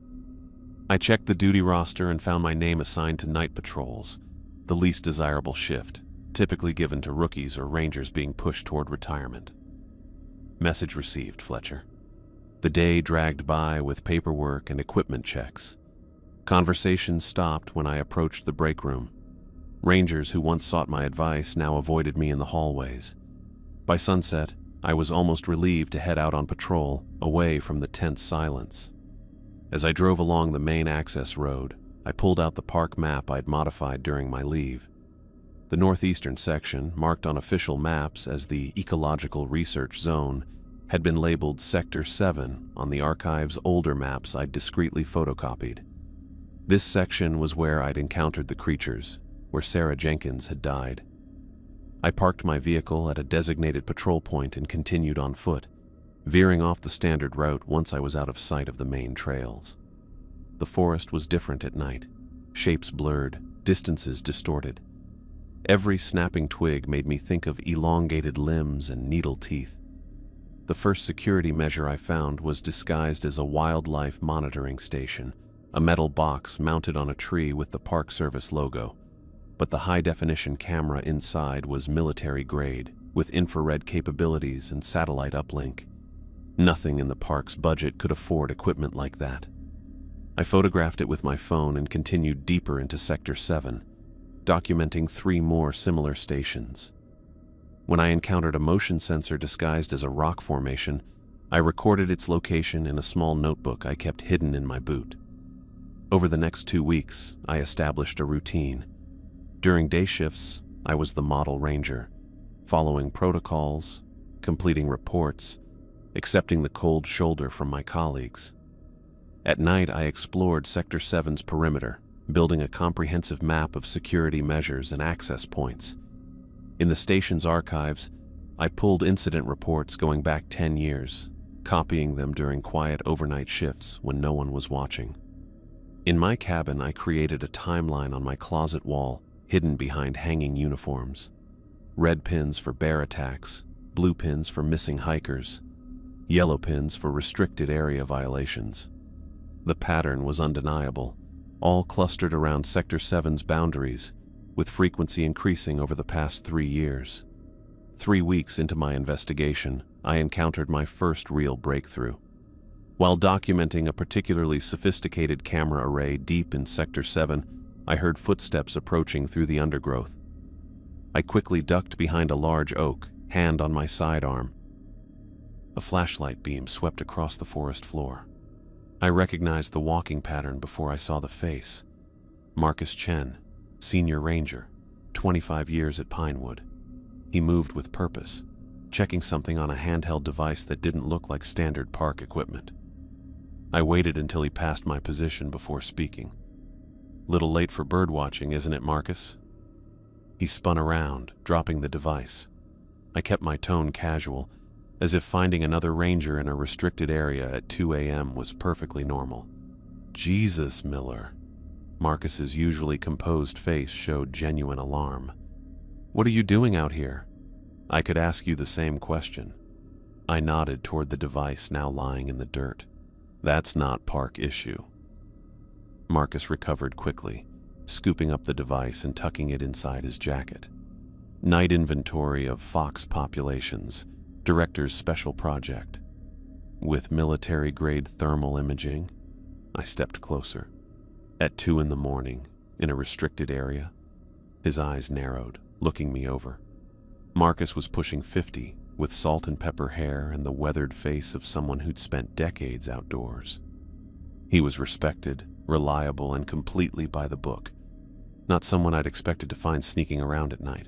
I checked the duty roster and found my name assigned to night patrols, the least desirable shift, typically given to rookies or rangers being pushed toward retirement. Message received, Fletcher. The day dragged by with paperwork and equipment checks. Conversations stopped when I approached the break room. Rangers who once sought my advice now avoided me in the hallways. By sunset, I was almost relieved to head out on patrol, away from the tense silence. As I drove along the main access road, I pulled out the park map I'd modified during my leave. The northeastern section, marked on official maps as the Ecological Research Zone, had been labeled Sector 7 on the archive's older maps I'd discreetly photocopied. This section was where I'd encountered the creatures, where Sarah Jenkins had died. I parked my vehicle at a designated patrol point and continued on foot, veering off the standard route once I was out of sight of the main trails. The forest was different at night, shapes blurred, distances distorted. Every snapping twig made me think of elongated limbs and needle teeth. The first security measure I found was disguised as a wildlife monitoring station, a metal box mounted on a tree with the Park Service logo. But the high-definition camera inside was military-grade, with infrared capabilities and satellite uplink. Nothing in the park's budget could afford equipment like that. I photographed it with my phone and continued deeper into Sector 7, documenting 3 more similar stations. When I encountered a motion sensor disguised as a rock formation, I recorded its location in a small notebook I kept hidden in my boot. Over the next 2 weeks, I established a routine. During day shifts, I was the model ranger, following protocols, completing reports, accepting the cold shoulder from my colleagues. At night, I explored Sector 7's perimeter, building a comprehensive map of security measures and access points. In the station's archives, I pulled incident reports going back 10 years, copying them during quiet overnight shifts when no one was watching. In my cabin, I created a timeline on my closet wall, hidden behind hanging uniforms. Red pins for bear attacks, blue pins for missing hikers, yellow pins for restricted area violations. The pattern was undeniable, all clustered around Sector 7's boundaries, with frequency increasing over the past 3 years. 3 weeks into my investigation, I encountered my first real breakthrough. While documenting a particularly sophisticated camera array deep in Sector 7, I heard footsteps approaching through the undergrowth. I quickly ducked behind a large oak, hand on my sidearm. A flashlight beam swept across the forest floor. I recognized the walking pattern before I saw the face. Marcus Chen, senior ranger, 25 years at Pinewood. He moved with purpose, checking something on a handheld device that didn't look like standard park equipment. I waited until he passed my position before speaking. "Little late for birdwatching, isn't it, Marcus?" He spun around, dropping the device. I kept my tone casual, as if finding another ranger in a restricted area at 2 a.m. was perfectly normal. "Jesus, Miller." Marcus's usually composed face showed genuine alarm. "What are you doing out here?" I could ask you the same question. I nodded toward the device now lying in the dirt. "That's not park issue." Marcus recovered quickly, scooping up the device and tucking it inside his jacket. "Night inventory of fox populations, Director's special project. With military-grade thermal imaging." I stepped closer. "At 2 in the morning, in a restricted area?" His eyes narrowed, looking me over. Marcus was pushing 50, with salt and pepper hair and the weathered face of someone who'd spent decades outdoors. He was respected, reliable, and completely by the book, not someone I'd expected to find sneaking around at night.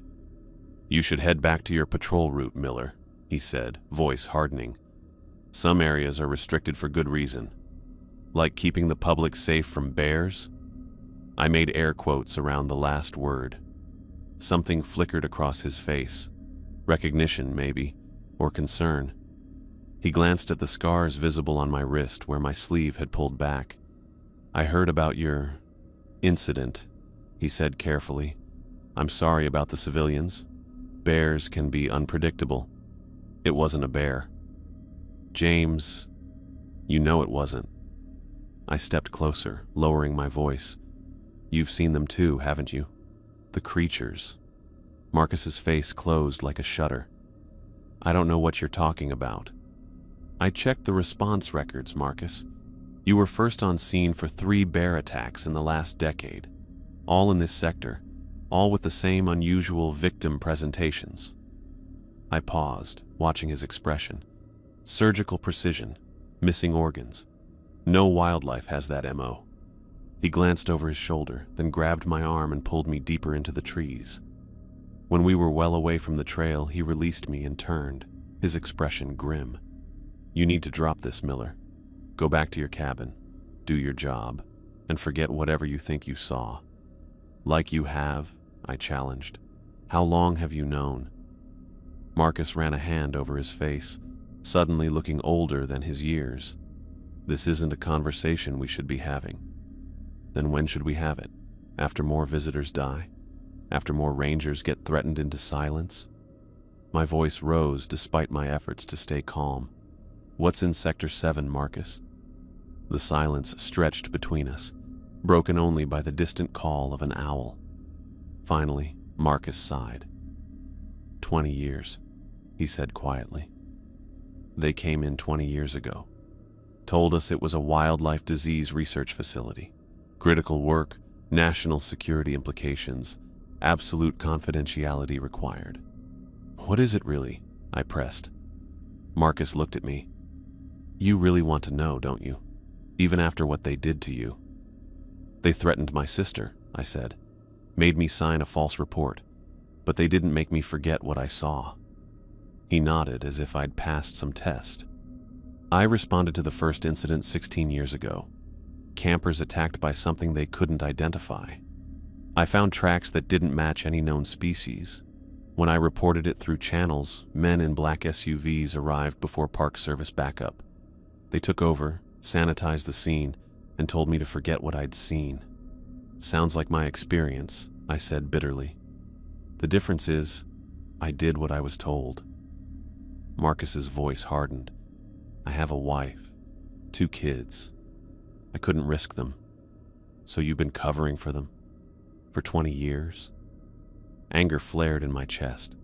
"You should head back to your patrol route, Miller," he said, voice hardening. "Some areas are restricted for good reason. Like keeping the public safe from bears?" I made air quotes around the last word. Something flickered across his face. Recognition, maybe, or concern. He glanced at the scars visible on my wrist where my sleeve had pulled back. "I heard about your incident," he said carefully. "I'm sorry about the civilians. Bears can be unpredictable. It wasn't a bear." "James, you know it wasn't." I stepped closer, lowering my voice. "You've seen them too, haven't you? The creatures." Marcus's face closed like a shutter. "I don't know what you're talking about." "I checked the response records, Marcus. You were first on scene for 3 bear attacks in the last decade, all in this sector, all with the same unusual victim presentations." I paused, watching his expression. Surgical precision, missing organs. No wildlife has that MO. He glanced over his shoulder, then grabbed my arm and pulled me deeper into the trees. When we were well away from the trail, he released me and turned, his expression grim. "You need to drop this, Miller. Go back to your cabin, do your job, and forget whatever you think you saw." "Like you have?" I challenged. "How long have you known?" Marcus ran a hand over his face, suddenly looking older than his years. "This isn't a conversation we should be having." "Then when should we have it? After more visitors die? After more rangers get threatened into silence?" My voice rose despite my efforts to stay calm. "What's in Sector 7, Marcus?" The silence stretched between us, broken only by the distant call of an owl. Finally, Marcus sighed. 20 years, he said quietly. "They came in 20 years ago. Told us it was a wildlife disease research facility. Critical work, national security implications, absolute confidentiality required." "What is it really?" I pressed. Marcus looked at me. "You really want to know, don't you? Even after what they did to you." "They threatened my sister," I said. "Made me sign a false report. But they didn't make me forget what I saw." He nodded as if I'd passed some test. "I responded to the first incident 16 years ago. Campers attacked by something they couldn't identify. I found tracks that didn't match any known species. When I reported it through channels, men in black SUVs arrived before Park Service backup. They took over, sanitized the scene, and told me to forget what I'd seen." "Sounds like my experience," I said bitterly. "The difference is, I did what I was told." Marcus's voice hardened. "I have a wife, 2 kids. I couldn't risk them. So you've been covering for them? For 20 years? Anger flared in my chest.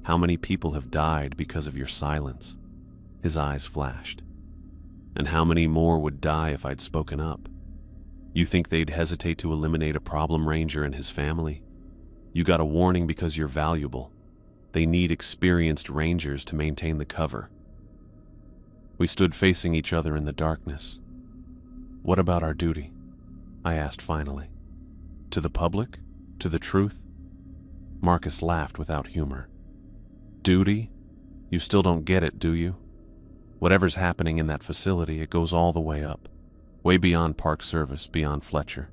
"How many people have died because of your silence?" His eyes flashed. "And how many more would die if I'd spoken up? You think they'd hesitate to eliminate a problem ranger and his family? You got a warning because you're valuable. They need experienced rangers to maintain the cover." We stood facing each other in the darkness. "What about our duty?" I asked finally. "To the public? To the truth?" Marcus laughed without humor. "Duty? You still don't get it, do you? Whatever's happening in that facility, it goes all the way up. Way beyond Park Service, beyond Fletcher.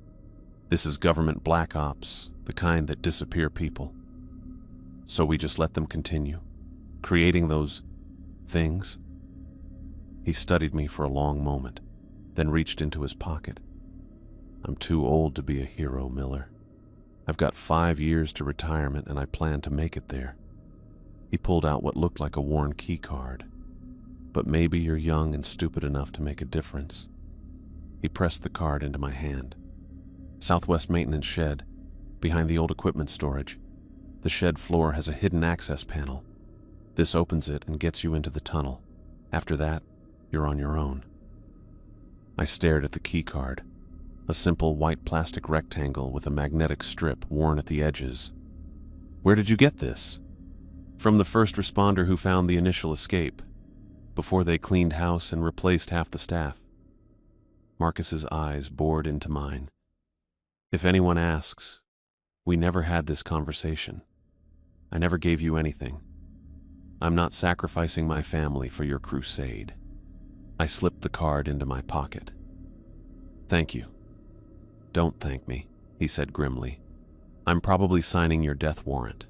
This is government black ops, the kind that disappear people. So we just let them continue, creating those things?" He studied me for a long moment, then reached into his pocket. "I'm too old to be a hero, Miller. I've got 5 years to retirement and I plan to make it there." He pulled out what looked like a worn key card. "But maybe you're young and stupid enough to make a difference." He pressed the card into my hand. "Southwest Maintenance Shed, behind the old equipment storage. The shed floor has a hidden access panel. This opens it and gets you into the tunnel. After that, you're on your own." I stared at the key card, a simple white plastic rectangle with a magnetic strip worn at the edges. "Where did you get this?" From the first responder who found the initial escape, before they cleaned house and replaced half the staff. Marcus's eyes bored into mine. If anyone asks, we never had this conversation. I never gave you anything. I'm not sacrificing my family for your crusade. I slipped the card into my pocket. Thank you. Don't thank me, he said grimly. I'm probably signing your death warrant.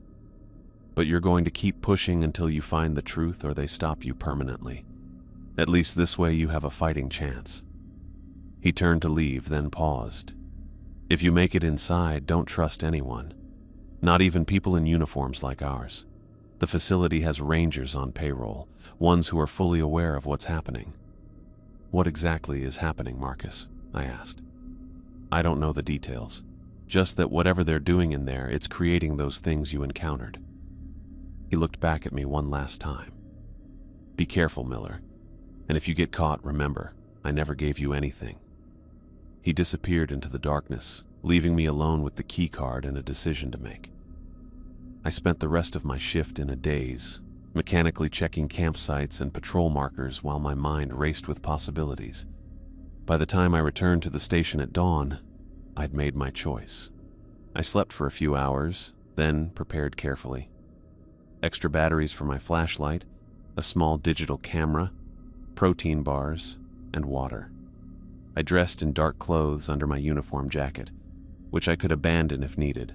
But you're going to keep pushing until you find the truth or they stop you permanently. At least this way you have a fighting chance. He turned to leave, then paused. If you make it inside, don't trust anyone. Not even people in uniforms like ours. The facility has rangers on payroll, ones who are fully aware of what's happening. What exactly is happening, Marcus? I asked. I don't know the details. Just that whatever they're doing in there, it's creating those things you encountered. He looked back at me one last time. Be careful, Miller. And if you get caught, remember, I never gave you anything. He disappeared into the darkness, leaving me alone with the key card and a decision to make. I spent the rest of my shift in a daze, mechanically checking campsites and patrol markers while my mind raced with possibilities. By the time I returned to the station at dawn, I'd made my choice. I slept for a few hours, then prepared carefully. Extra batteries for my flashlight, a small digital camera, protein bars, and water. I dressed in dark clothes under my uniform jacket, which I could abandon if needed.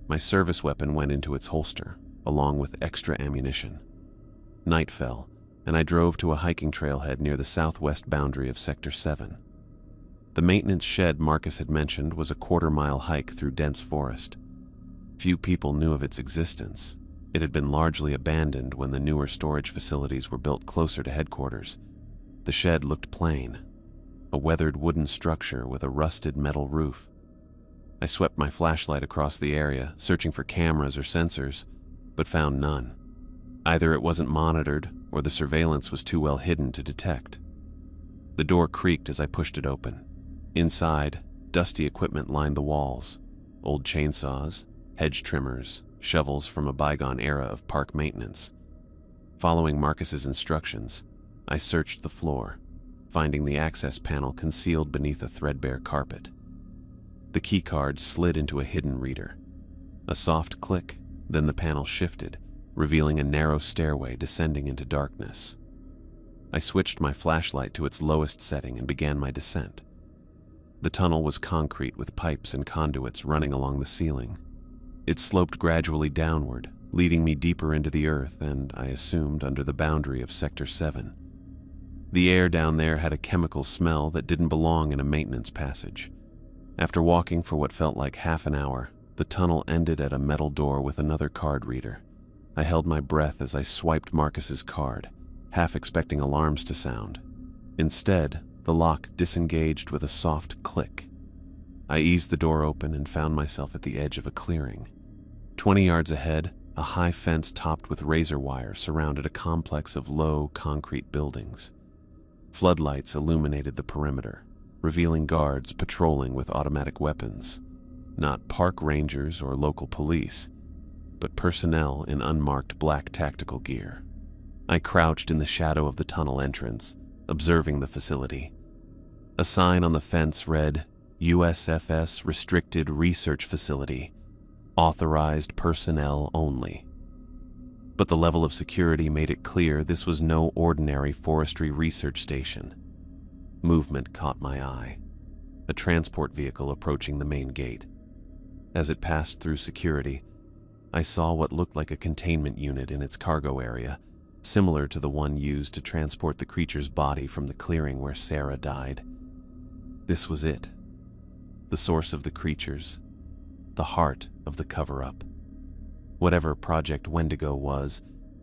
My service weapon went into its holster, along with extra ammunition. Night fell, and I drove to a hiking trailhead near the southwest boundary of Sector 7. The maintenance shed Marcus had mentioned was a quarter-mile hike through dense forest. Few people knew of its existence. It had been largely abandoned when the newer storage facilities were built closer to headquarters. The shed looked plain, a weathered wooden structure with a rusted metal roof. I swept my flashlight across the area, searching for cameras or sensors, but found none. Either it wasn't monitored, or the surveillance was too well hidden to detect. The door creaked as I pushed it open. Inside, dusty equipment lined the walls. Old chainsaws, hedge trimmers, shovels from a bygone era of park maintenance. Following Marcus's instructions, I searched the floor, finding the access panel concealed beneath a threadbare carpet. The keycard slid into a hidden reader. A soft click, then the panel shifted, revealing a narrow stairway descending into darkness. I switched my flashlight to its lowest setting and began my descent. The tunnel was concrete with pipes and conduits running along the ceiling. It sloped gradually downward, leading me deeper into the earth and, I assumed, under the boundary of Sector 7. The air down there had a chemical smell that didn't belong in a maintenance passage. After walking for what felt like half an hour, the tunnel ended at a metal door with another card reader. I held my breath as I swiped Marcus's card, half expecting alarms to sound. Instead, the lock disengaged with a soft click. I eased the door open and found myself at the edge of a clearing. 20 yards ahead, a high fence topped with razor wire surrounded a complex of low, concrete buildings. Floodlights illuminated the perimeter, revealing guards patrolling with automatic weapons. Not park rangers or local police, but personnel in unmarked black tactical gear. I crouched in the shadow of the tunnel entrance, observing the facility. A sign on the fence read, USFS Restricted Research Facility, authorized personnel only. But the level of security made it clear this was no ordinary forestry research station. Movement caught my eye. A transport vehicle approaching the main gate. As it passed through security, I saw what looked like a containment unit in its cargo area, similar to the one used to transport the creature's body from the clearing where Sarah died. This was it. The source of the creatures. The heart of the cover-up. Whatever Project Wendigo was,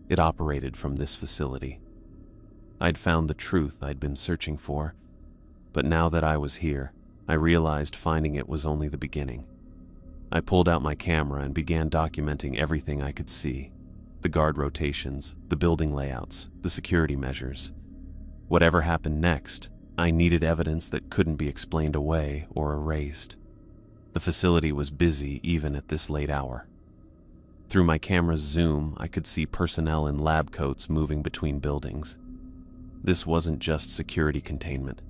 it operated from this facility. I'd found the truth I'd been searching for, but now that I was here, I realized finding it was only the beginning. I pulled out my camera and began documenting everything I could see. The guard rotations, the building layouts, the security measures. Whatever happened next, I needed evidence that couldn't be explained away or erased. The facility was busy even at this late hour. Through my camera's zoom, I could see personnel in lab coats moving between buildings. This wasn't just security containment.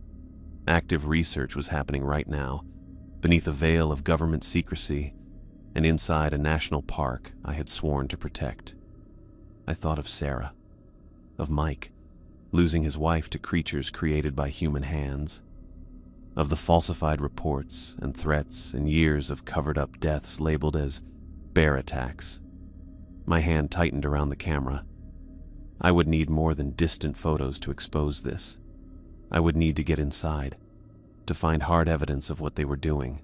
Active research was happening right now, beneath a veil of government secrecy and inside a national park I had sworn to protect. I thought of Sarah, of Mike, losing his wife to creatures created by human hands, of the falsified reports and threats and years of covered-up deaths labeled as bear attacks. My hand tightened around the camera. I would need more than distant photos to expose this. I would need to get inside, to find hard evidence of what they were doing.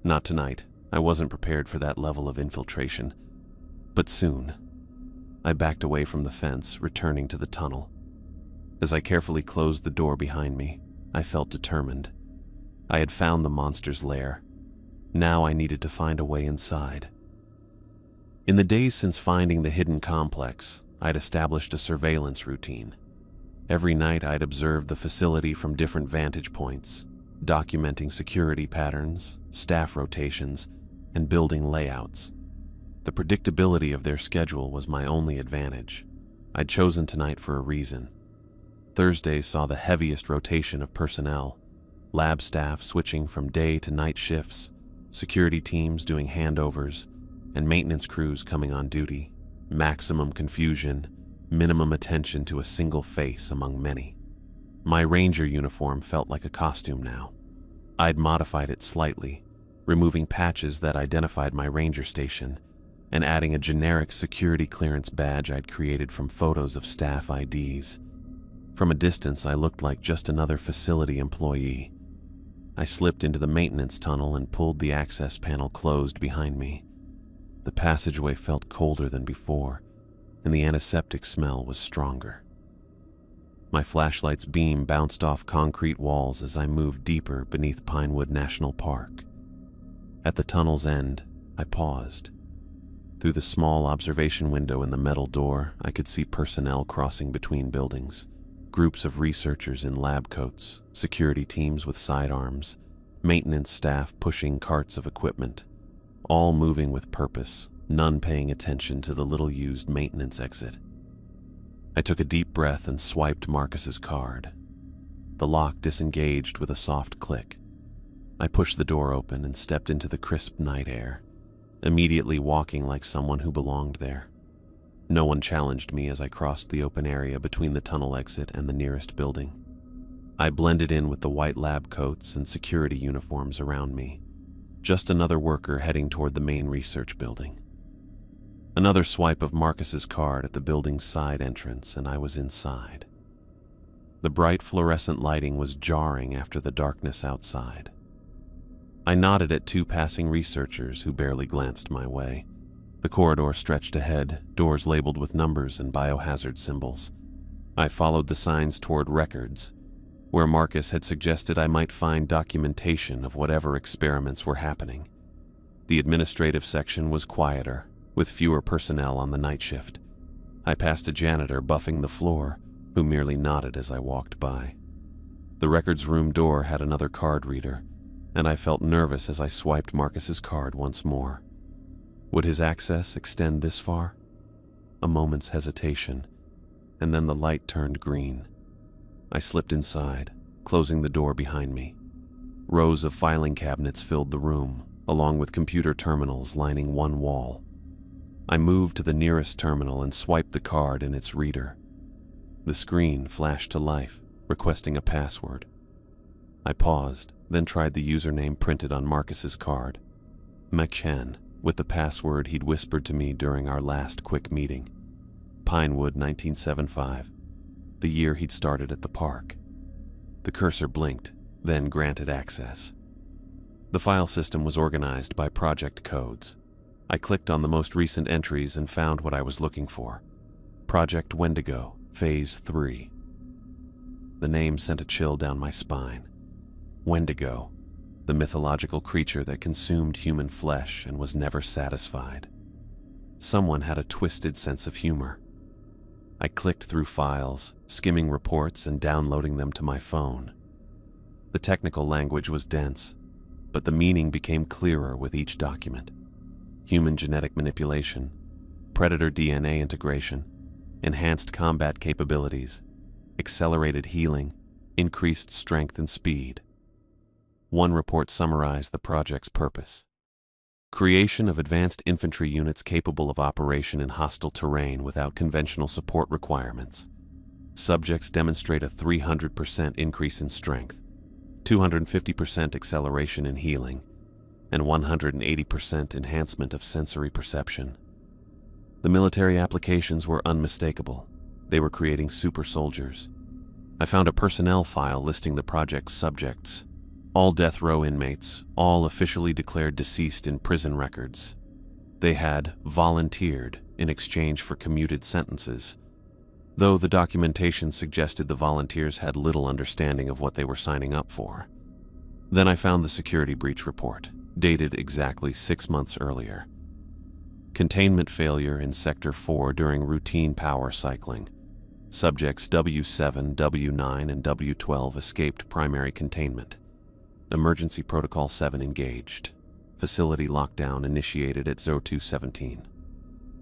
Not tonight. I wasn't prepared for that level of infiltration. But soon. I backed away from the fence, returning to the tunnel. As I carefully closed the door behind me, I felt determined. I had found the monster's lair. Now I needed to find a way inside. In the days since finding the hidden complex, I'd established a surveillance routine. Every night I'd observed the facility from different vantage points, documenting security patterns, staff rotations, and building layouts. The predictability of their schedule was my only advantage. I'd chosen tonight for a reason. Thursday saw the heaviest rotation of personnel, lab staff switching from day to night shifts, security teams doing handovers, and maintenance crews coming on duty. Maximum confusion, minimum attention to a single face among many. My ranger uniform felt like a costume now. I'd modified it slightly, removing patches that identified my ranger station and adding a generic security clearance badge I'd created from photos of staff IDs. From a distance, I looked like just another facility employee. I slipped into the maintenance tunnel and pulled the access panel closed behind me. The passageway felt colder than before, and the antiseptic smell was stronger. My flashlight's beam bounced off concrete walls as I moved deeper beneath Pinewood National Park. At the tunnel's end, I paused. Through the small observation window in the metal door, I could see personnel crossing between buildings. Groups of researchers in lab coats, security teams with sidearms, maintenance staff pushing carts of equipment, all moving with purpose, none paying attention to the little-used maintenance exit. I took a deep breath and swiped Marcus's card. The lock disengaged with a soft click. I pushed the door open and stepped into the crisp night air, immediately walking like someone who belonged there. No one challenged me as I crossed the open area between the tunnel exit and the nearest building. I blended in with the white lab coats and security uniforms around me, just another worker heading toward the main research building. Another swipe of Marcus's card at the building's side entrance, and I was inside. The bright fluorescent lighting was jarring after the darkness outside. I nodded at two passing researchers who barely glanced my way. The corridor stretched ahead, doors labeled with numbers and biohazard symbols. I followed the signs toward records, where Marcus had suggested I might find documentation of whatever experiments were happening. The administrative section was quieter, with fewer personnel on the night shift. I passed a janitor buffing the floor, who merely nodded as I walked by. The records room door had another card reader, and I felt nervous as I swiped Marcus's card once more. Would his access extend this far? A moment's hesitation, and then the light turned green. I slipped inside, closing the door behind me. Rows of filing cabinets filled the room, along with computer terminals lining one wall. I moved to the nearest terminal and swiped the card in its reader. The screen flashed to life, requesting a password. I paused, then tried the username printed on Marcus's card. McChen, with the password he'd whispered to me during our last quick meeting. Pinewood 1975, the year he'd started at the park. The cursor blinked, then granted access. The file system was organized by project codes. I clicked on the most recent entries and found what I was looking for. Project Wendigo, Phase 3. The name sent a chill down my spine. Wendigo, the mythological creature that consumed human flesh and was never satisfied. Someone had a twisted sense of humor. I clicked through files, skimming reports and downloading them to my phone. The technical language was dense, but the meaning became clearer with each document. Human genetic manipulation, predator DNA integration, enhanced combat capabilities, accelerated healing, increased strength and speed. One report summarized the project's purpose: creation of advanced infantry units capable of operation in hostile terrain without conventional support requirements. Subjects demonstrate a 300% increase in strength, 250% acceleration in healing, and 180% enhancement of sensory perception. The military applications were unmistakable. They were creating super soldiers. I found a personnel file listing the project's subjects: all death row inmates, all officially declared deceased in prison records. They had volunteered in exchange for commuted sentences, though the documentation suggested the volunteers had little understanding of what they were signing up for. Then I found the security breach report, dated exactly 6 months earlier. Containment failure in Sector 4 during routine power cycling. Subjects W7, W9, and W12 escaped primary containment. Emergency Protocol 7 engaged. Facility lockdown initiated at 0217.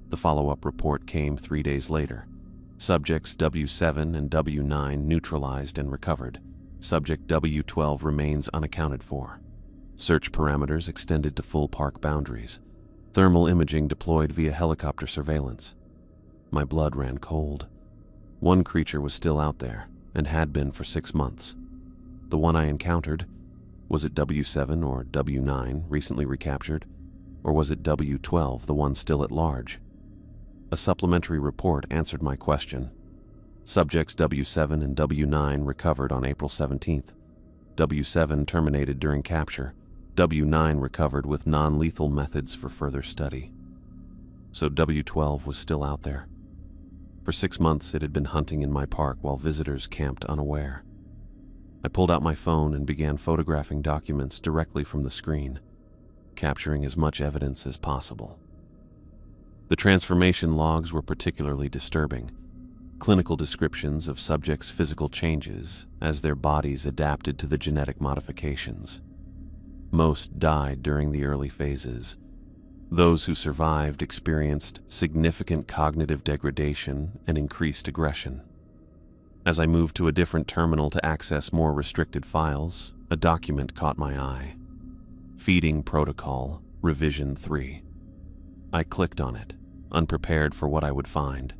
The follow-up report came 3 days later. Subjects W7 and W9 neutralized and recovered. Subject W12 remains unaccounted for. Search parameters extended to full park boundaries. Thermal imaging deployed via helicopter surveillance. My blood ran cold. One creature was still out there, and had been for 6 months. The one I encountered, was it W7 or W9 recently recaptured, or was it W12, the one still at large? A supplementary report answered my question. Subjects W7 and W9 recovered on April 17th. W7 terminated during capture. W9 recovered with non-lethal methods for further study. So W12 was still out there. For 6 months it had been hunting in my park while visitors camped unaware. I pulled out my phone and began photographing documents directly from the screen, capturing as much evidence as possible. The transformation logs were particularly disturbing. Clinical descriptions of subjects' physical changes as their bodies adapted to the genetic modifications. Most died during the early phases. Those who survived experienced significant cognitive degradation and increased aggression. As I moved to a different terminal to access more restricted files, a document caught my eye. Feeding Protocol, Revision 3. I clicked on it, unprepared for what I would find.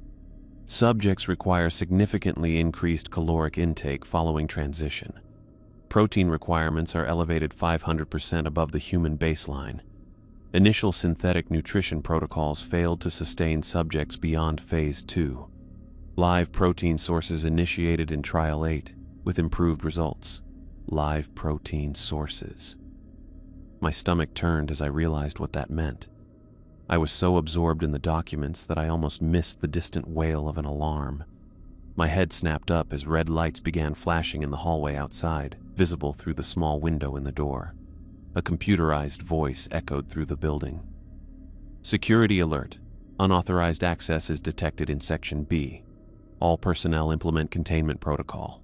Subjects require significantly increased caloric intake following transition. Protein requirements are elevated 500% above the human baseline. Initial synthetic nutrition protocols failed to sustain subjects beyond Phase 2. Live protein sources initiated in Trial 8, with improved results. Live protein sources. My stomach turned as I realized what that meant. I was so absorbed in the documents that I almost missed the distant wail of an alarm. My head snapped up as red lights began flashing in the hallway outside, visible through the small window in the door. A computerized voice echoed through the building. Security alert. Unauthorized access is detected in Section B. All personnel implement containment protocol.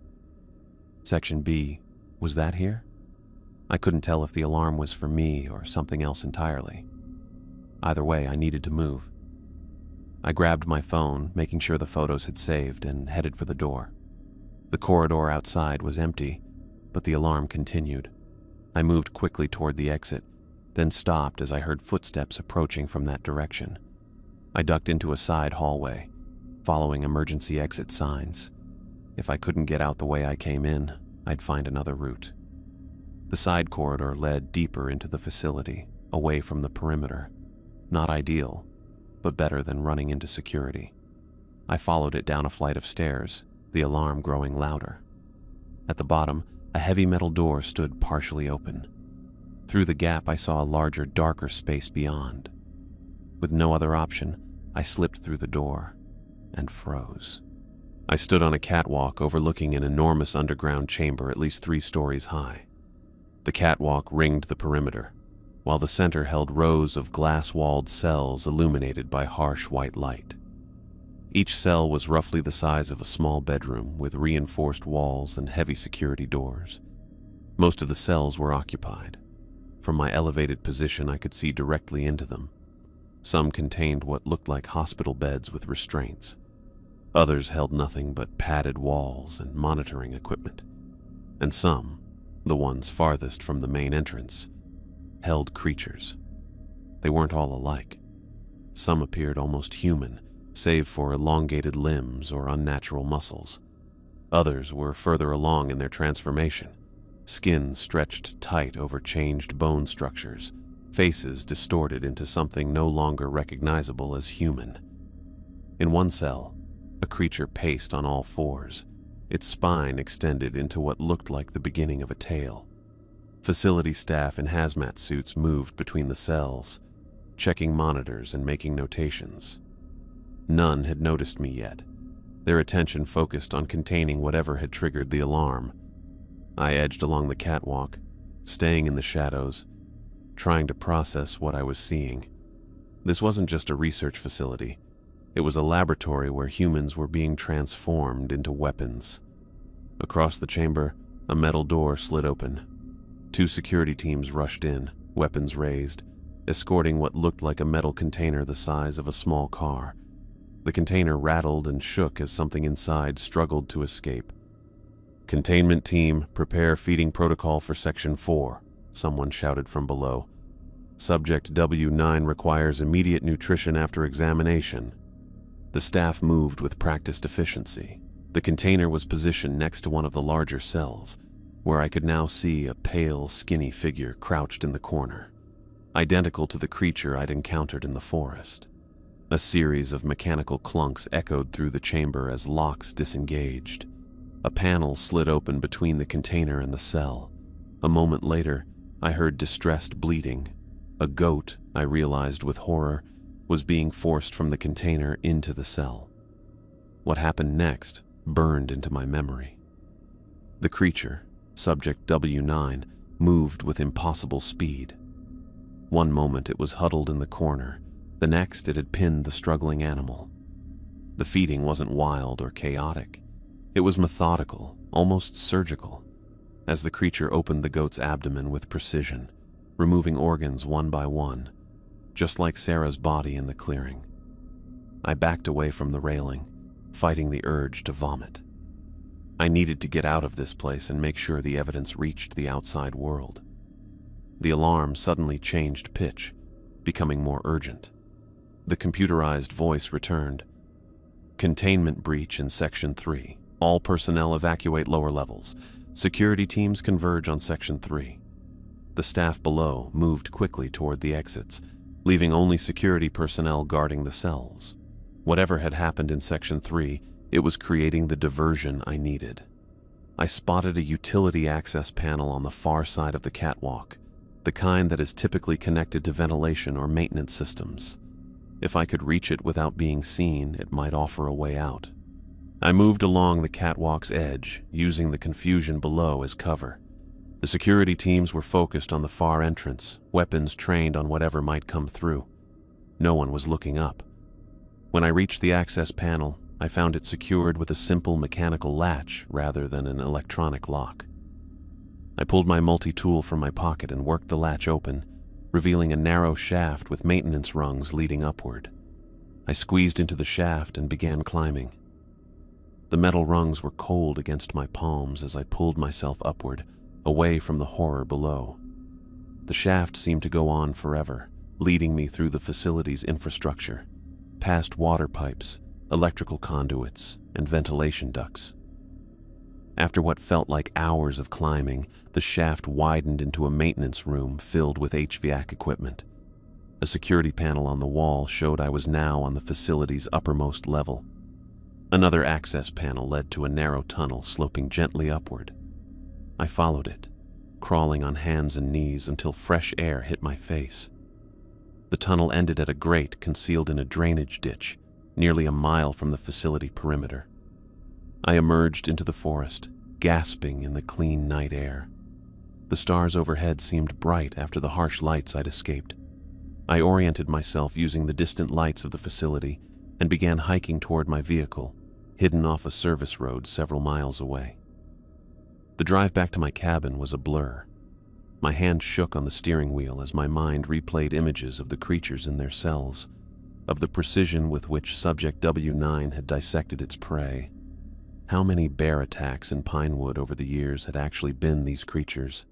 Section B, was that here? I couldn't tell if the alarm was for me or something else entirely. Either way, I needed to move. I grabbed my phone, making sure the photos had saved, and headed for the door. The corridor outside was empty, but the alarm continued. I moved quickly toward the exit, then stopped as I heard footsteps approaching from that direction. I ducked into a side hallway, following emergency exit signs. If I couldn't get out the way I came in, I'd find another route. The side corridor led deeper into the facility, away from the perimeter. Not ideal, but better than running into security. I followed it down a flight of stairs, the alarm growing louder. At the bottom, a heavy metal door stood partially open. Through the gap, I saw a larger, darker space beyond. With no other option, I slipped through the door and froze. I stood on a catwalk overlooking an enormous underground chamber at least 3 stories high. The catwalk ringed the perimeter, while the center held rows of glass-walled cells illuminated by harsh white light. Each cell was roughly the size of a small bedroom with reinforced walls and heavy security doors. Most of the cells were occupied. From my elevated position, I could see directly into them. Some contained what looked like hospital beds with restraints. Others held nothing but padded walls and monitoring equipment. And some, the ones farthest from the main entrance, held creatures. They weren't all alike. Some appeared almost human, save for elongated limbs or unnatural muscles. Others were further along in their transformation, skin stretched tight over changed bone structures, faces distorted into something no longer recognizable as human. In one cell, a creature paced on all fours, its spine extended into what looked like the beginning of a tail. Facility staff in hazmat suits moved between the cells, checking monitors and making notations. None had noticed me yet, their attention focused on containing whatever had triggered the alarm. I edged along the catwalk, staying in the shadows, trying to process what I was seeing. This wasn't just a research facility. It was a laboratory where humans were being transformed into weapons. Across the chamber, a metal door slid open. 2 security teams rushed in, weapons raised, escorting what looked like a metal container the size of a small car. The container rattled and shook as something inside struggled to escape. "Containment team, prepare feeding protocol for Section 4, someone shouted from below. "Subject W9 requires immediate nutrition after examination." The staff moved with practiced efficiency. The container was positioned next to one of the larger cells, where I could now see a pale, skinny figure crouched in the corner, identical to the creature I'd encountered in the forest. A series of mechanical clunks echoed through the chamber as locks disengaged. A panel slid open between the container and the cell. A moment later, I heard distressed bleating. A goat, I realized with horror, was being forced from the container into the cell. What happened next burned into my memory. The creature, Subject W9, moved with impossible speed. One moment it was huddled in the corner, the next it had pinned the struggling animal. The feeding wasn't wild or chaotic. It was methodical, almost surgical, as the creature opened the goat's abdomen with precision, removing organs one by one, just like Sarah's body in the clearing. I backed away from the railing, fighting the urge to vomit. I needed to get out of this place and make sure the evidence reached the outside world. The alarm suddenly changed pitch, becoming more urgent. The computerized voice returned. "Containment breach in Section 3. All personnel evacuate lower levels. Security teams converge on Section 3. The staff below moved quickly toward the exits, leaving only security personnel guarding the cells. Whatever had happened in Section 3, it was creating the diversion I needed. I spotted a utility access panel on the far side of the catwalk, the kind that is typically connected to ventilation or maintenance systems. If I could reach it without being seen, it might offer a way out. I moved along the catwalk's edge, using the confusion below as cover. The security teams were focused on the far entrance, weapons trained on whatever might come through. No one was looking up. When I reached the access panel, I found it secured with a simple mechanical latch rather than an electronic lock. I pulled my multi-tool from my pocket and worked the latch open, revealing a narrow shaft with maintenance rungs leading upward. I squeezed into the shaft and began climbing. The metal rungs were cold against my palms as I pulled myself upward, away from the horror below. The shaft seemed to go on forever, leading me through the facility's infrastructure, past water pipes, electrical conduits, and ventilation ducts. After what felt like hours of climbing, the shaft widened into a maintenance room filled with HVAC equipment. A security panel on the wall showed I was now on the facility's uppermost level. Another access panel led to a narrow tunnel sloping gently upward. I followed it, crawling on hands and knees until fresh air hit my face. The tunnel ended at a grate concealed in a drainage ditch, nearly a mile from the facility perimeter. I emerged into the forest, gasping in the clean night air. The stars overhead seemed bright after the harsh lights I'd escaped. I oriented myself using the distant lights of the facility and began hiking toward my vehicle, hidden off a service road several miles away. The drive back to my cabin was a blur. My hand shook on the steering wheel as my mind replayed images of the creatures in their cells, of the precision with which Subject W9 had dissected its prey. How many bear attacks in Pinewood over the years had actually been these creatures?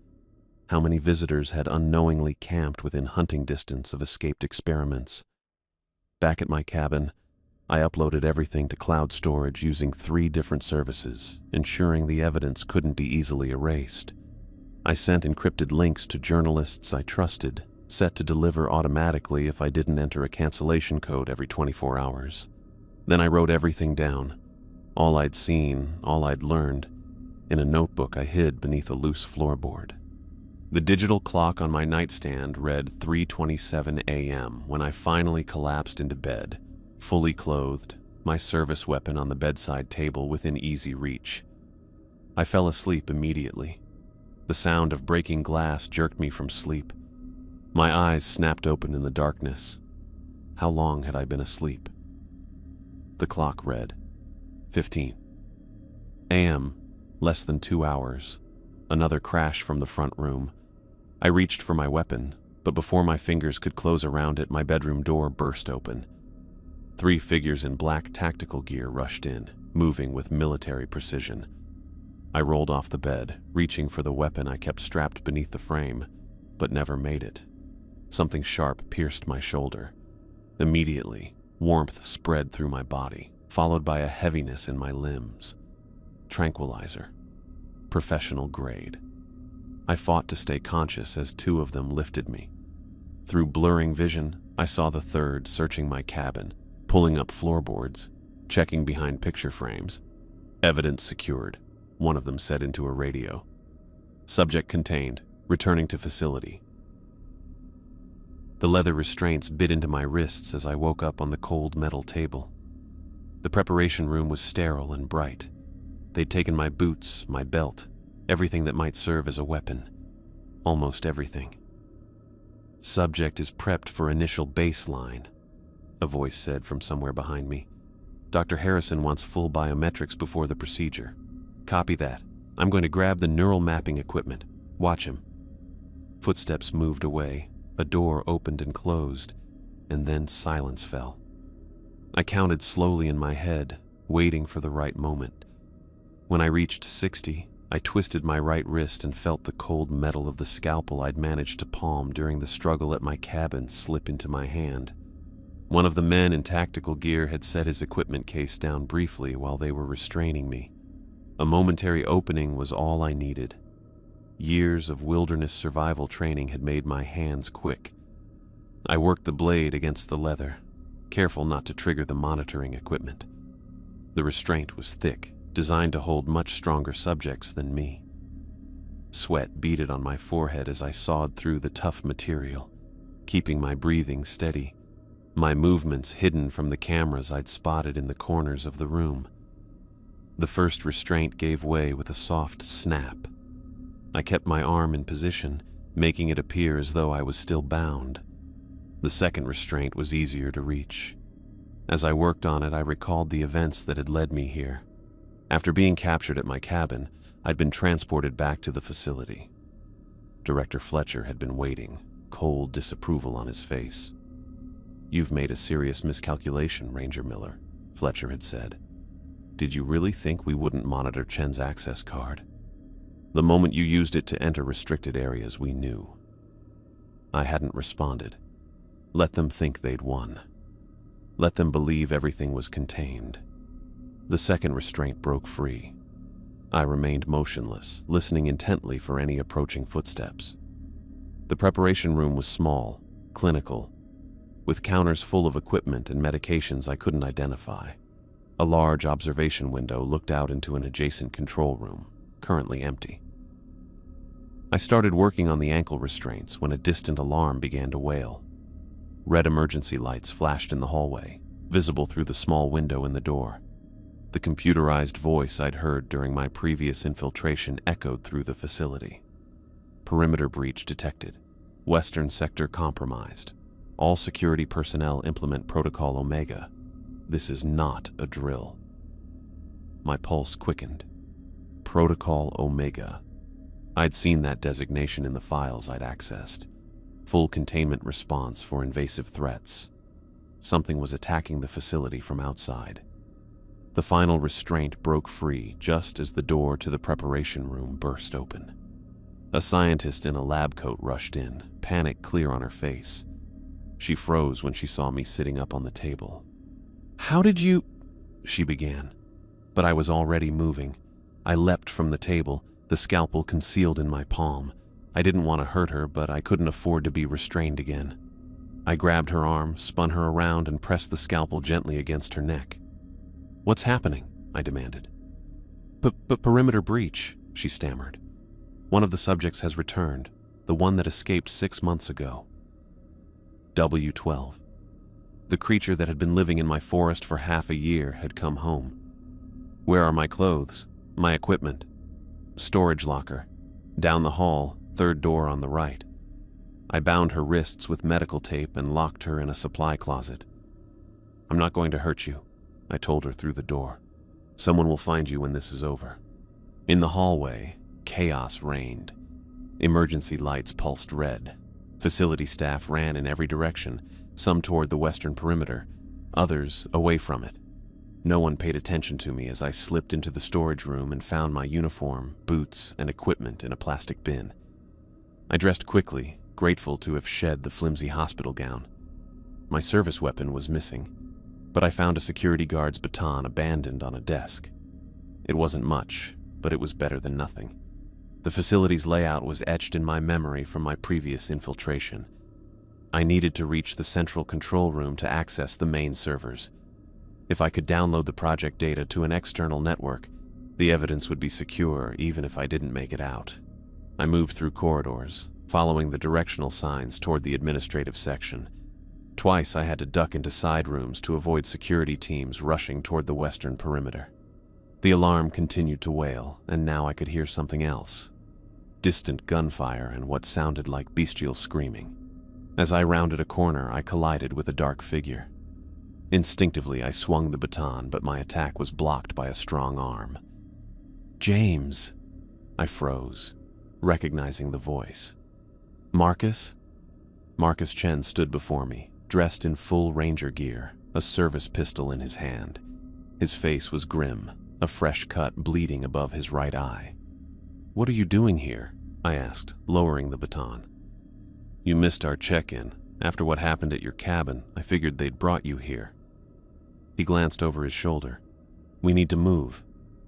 How many visitors had unknowingly camped within hunting distance of escaped experiments? Back at my cabin, I uploaded everything to cloud storage using 3 different services, ensuring the evidence couldn't be easily erased. I sent encrypted links to journalists I trusted, set to deliver automatically if I didn't enter a cancellation code every 24 hours. Then I wrote everything down, all I'd seen, all I'd learned, in a notebook I hid beneath a loose floorboard. The digital clock on my nightstand read 3:27 a.m. when I finally collapsed into bed, fully clothed, my service weapon on the bedside table within easy reach. I fell asleep immediately. The sound of breaking glass jerked me from sleep. My eyes snapped open in the darkness. How long had I been asleep? The clock read 15 a.m., less than 2 hours. Another crash from the front room. I reached for my weapon, but before my fingers could close around it, my bedroom door burst open. 3 figures in black tactical gear rushed in, moving with military precision. I rolled off the bed, reaching for the weapon I kept strapped beneath the frame, but never made it. Something sharp pierced my shoulder. Immediately, warmth spread through my body, followed by a heaviness in my limbs. Tranquilizer. Professional grade. I fought to stay conscious as 2 of them lifted me. Through blurring vision, I saw the third searching my cabin, pulling up floorboards, checking behind picture frames. Evidence secured, one of them said into a radio. Subject contained, returning to facility. The leather restraints bit into my wrists as I woke up on the cold metal table. The preparation room was sterile and bright. They'd taken my boots, my belt, everything that might serve as a weapon. Almost everything. Subject is prepped for initial baseline, a voice said from somewhere behind me. Dr. Harrison wants full biometrics before the procedure. Copy that. I'm going to grab the neural mapping equipment. Watch him. Footsteps moved away. A door opened and closed, and then silence fell. I counted slowly in my head, waiting for the right moment. When I reached 60, I twisted my right wrist and felt the cold metal of the scalpel I'd managed to palm during the struggle at my cabin slip into my hand. One of the men in tactical gear had set his equipment case down briefly while they were restraining me. A momentary opening was all I needed. Years of wilderness survival training had made my hands quick. I worked the blade against the leather, careful not to trigger the monitoring equipment. The restraint was thick, designed to hold much stronger subjects than me. Sweat beaded on my forehead as I sawed through the tough material, keeping my breathing steady, my movements hidden from the cameras I'd spotted in the corners of the room. The first restraint gave way with a soft snap. I kept my arm in position, making it appear as though I was still bound. The second restraint was easier to reach. As I worked on it, I recalled the events that had led me here. After being captured at my cabin, I'd been transported back to the facility. Director Fletcher had been waiting, cold disapproval on his face. "You've made a serious miscalculation, Ranger Miller," Fletcher had said. "Did you really think we wouldn't monitor Chen's access card? The moment you used it to enter restricted areas, we knew." I hadn't responded. Let them think they'd won. Let them believe everything was contained. The second restraint broke free. I remained motionless, listening intently for any approaching footsteps. The preparation room was small, clinical, with counters full of equipment and medications I couldn't identify. A large observation window looked out into an adjacent control room, currently empty. I started working on the ankle restraints when a distant alarm began to wail. Red emergency lights flashed in the hallway, visible through the small window in the door. The computerized voice I'd heard during my previous infiltration echoed through the facility. Perimeter breach detected. Western sector compromised. All security personnel implement Protocol Omega. This is not a drill. My pulse quickened. Protocol Omega. I'd seen that designation in the files I'd accessed. Full containment response for invasive threats. Something was attacking the facility from outside. The final restraint broke free just as the door to the preparation room burst open. A scientist in a lab coat rushed in, panic clear on her face. She froze when she saw me sitting up on the table. "How did you—" she began. But I was already moving. I leapt from the table, the scalpel concealed in my palm. I didn't want to hurt her, but I couldn't afford to be restrained again. I grabbed her arm, spun her around, and pressed the scalpel gently against her neck. "What's happening?" I demanded. Perimeter breach," she stammered. "One of the subjects has returned, the one that escaped 6 months ago. W12. The creature that had been living in my forest for half a year had come home. Where are my clothes? My equipment? Storage locker. Down the hall, third door on the right. I bound her wrists with medical tape and locked her in a supply closet. I'm not going to hurt you, I told her through the door. Someone will find you when this is over. In the hallway, chaos reigned. Emergency lights pulsed red. Facility staff ran in every direction, some toward the western perimeter, others away from it. No one paid attention to me as I slipped into the storage room and found my uniform, boots, and equipment in a plastic bin. I dressed quickly, grateful to have shed the flimsy hospital gown. My service weapon was missing, but I found a security guard's baton abandoned on a desk. It wasn't much, but it was better than nothing. The facility's layout was etched in my memory from my previous infiltration. I needed to reach the central control room to access the main servers. If I could download the project data to an external network, the evidence would be secure even if I didn't make it out. I moved through corridors, following the directional signs toward the administrative section. Twice I had to duck into side rooms to avoid security teams rushing toward the western perimeter. The alarm continued to wail, and now I could hear something else. Distant gunfire and what sounded like bestial screaming. As I rounded a corner, I collided with a dark figure. Instinctively, I swung the baton, but my attack was blocked by a strong arm. "James!" I froze, recognizing the voice. "Marcus?" Marcus Chen stood before me, dressed in full ranger gear, a service pistol in his hand. His face was grim, a fresh cut bleeding above his right eye. "What are you doing here?" I asked, lowering the baton. "You missed our check-in. After what happened at your cabin, I figured they'd brought you here." He glanced over his shoulder. "We need to move.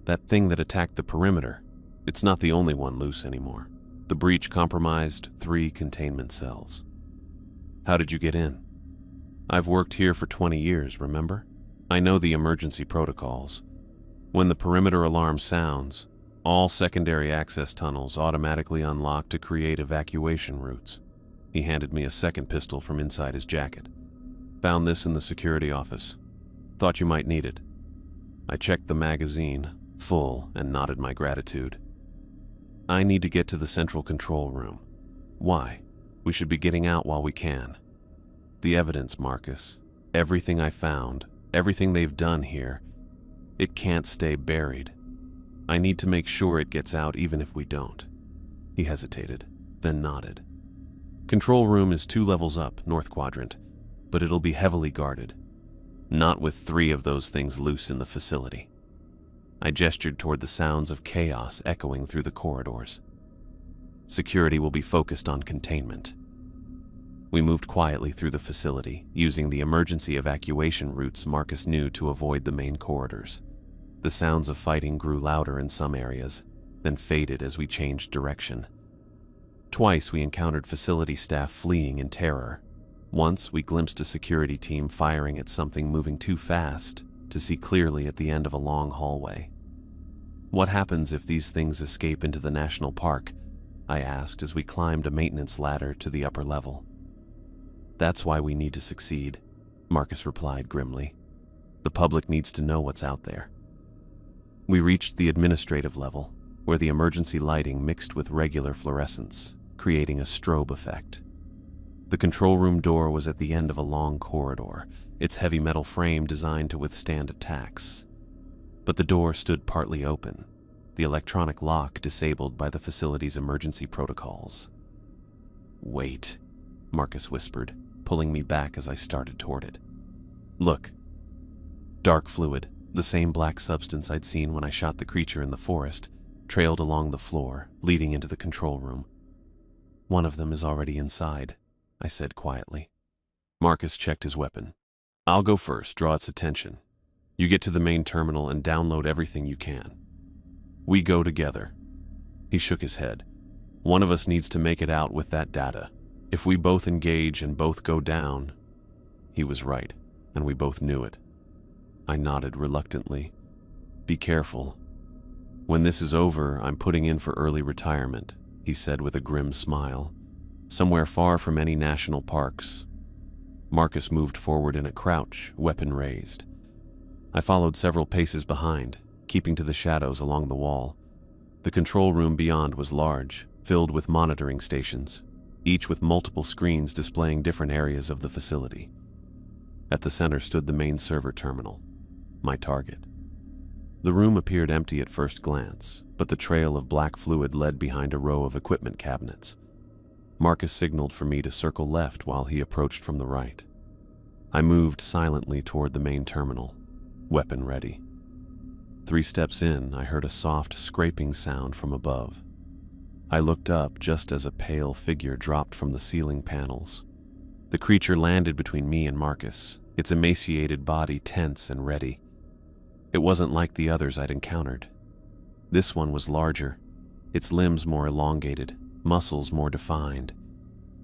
That thing that attacked the perimeter, it's not the only one loose anymore. The breach compromised 3 containment cells." "How did you get in?" "I've worked here for 20 years, remember? I know the emergency protocols. When the perimeter alarm sounds, all secondary access tunnels automatically unlock to create evacuation routes." He handed me a second pistol from inside his jacket. "Found this in the security office. Thought you might need it." I checked the magazine, full, and nodded my gratitude. "I need to get to the central control room." "Why? We should be getting out while we can." "The evidence, Marcus. Everything I found, everything they've done here, it can't stay buried. I need to make sure it gets out even if we don't." He hesitated, then nodded. "Control room is 2 levels up, north quadrant, but it'll be heavily guarded. Not with 3 of those things loose in the facility." I gestured toward the sounds of chaos echoing through the corridors. "Security will be focused on containment." We moved quietly through the facility, using the emergency evacuation routes Marcus knew to avoid the main corridors. The sounds of fighting grew louder in some areas, then faded as we changed direction. Twice we encountered facility staff fleeing in terror. Once we glimpsed a security team firing at something moving too fast to see clearly at the end of a long hallway. "What happens if these things escape into the national park?" I asked as we climbed a maintenance ladder to the upper level. "That's why we need to succeed," Marcus replied grimly. "The public needs to know what's out there." We reached the administrative level, where the emergency lighting mixed with regular fluorescence, creating a strobe effect. The control room door was at the end of a long corridor, its heavy metal frame designed to withstand attacks. But the door stood partly open. the electronic lock disabled by the facility's emergency protocols. "Wait," Marcus whispered, pulling me back as I started toward it. "Look." Dark fluid, the same black substance I'd seen when I shot the creature in the forest, trailed along the floor, leading into the control room. "One of them is already inside," I said quietly. Marcus checked his weapon. "I'll go first, draw its attention. You get to the main terminal and download everything you can. We go together." He shook his head. "One of us needs to make it out with that data. If we both engage and both go down..." He was right, and we both knew it. I nodded reluctantly. "Be careful. When this is over, I'm putting in for early retirement," he said with a grim smile. "Somewhere far from any national parks." Marcus moved forward in a crouch, weapon raised. I followed several paces behind, keeping to the shadows along the wall. The control room beyond was large, filled with monitoring stations, each with multiple screens displaying different areas of the facility. At the center stood the main server terminal, my target. The room appeared empty at first glance, but the trail of black fluid led behind a row of equipment cabinets. Marcus signaled for me to circle left while he approached from the right. I moved silently toward the main terminal, weapon ready. 3 steps in, I heard a soft scraping sound from above. I looked up just as a pale figure dropped from the ceiling panels. The creature landed between me and Marcus, its emaciated body tense and ready. It wasn't like the others I'd encountered. This one was larger, its limbs more elongated, muscles more defined.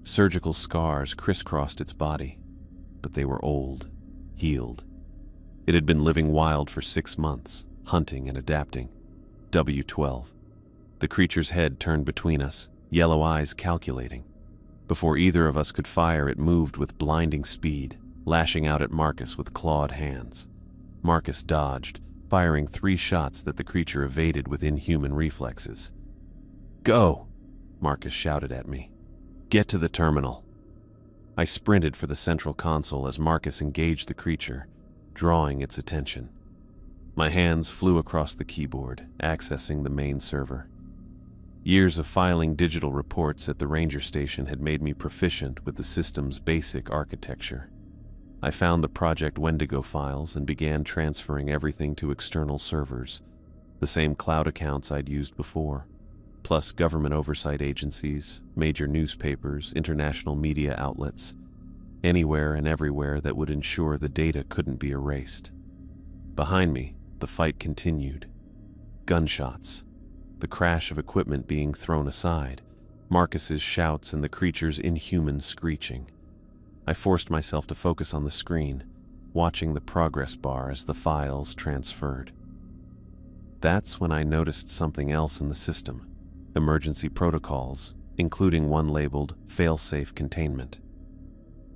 Surgical scars crisscrossed its body, but they were old, healed. It had been living wild for 6 months, hunting and adapting. W-12. The creature's head turned between us, yellow eyes calculating. Before either of us could fire, it moved with blinding speed, lashing out at Marcus with clawed hands. Marcus dodged, firing 3 shots that the creature evaded with inhuman reflexes. "Go!" Marcus shouted at me. "Get to the terminal." I sprinted for the central console as Marcus engaged the creature, drawing its attention. My hands flew across the keyboard, accessing the main server. Years of filing digital reports at the ranger station had made me proficient with the system's basic architecture. I found the Project Wendigo files and began transferring everything to external servers, the same cloud accounts I'd used before, plus government oversight agencies, major newspapers, international media outlets, anywhere and everywhere that would ensure the data couldn't be erased. Behind me, the fight continued. Gunshots, the crash of equipment being thrown aside, Marcus's shouts and the creature's inhuman screeching. I forced myself to focus on the screen, watching the progress bar as the files transferred. That's when I noticed something else in the system. Emergency protocols, including one labeled Failsafe Containment.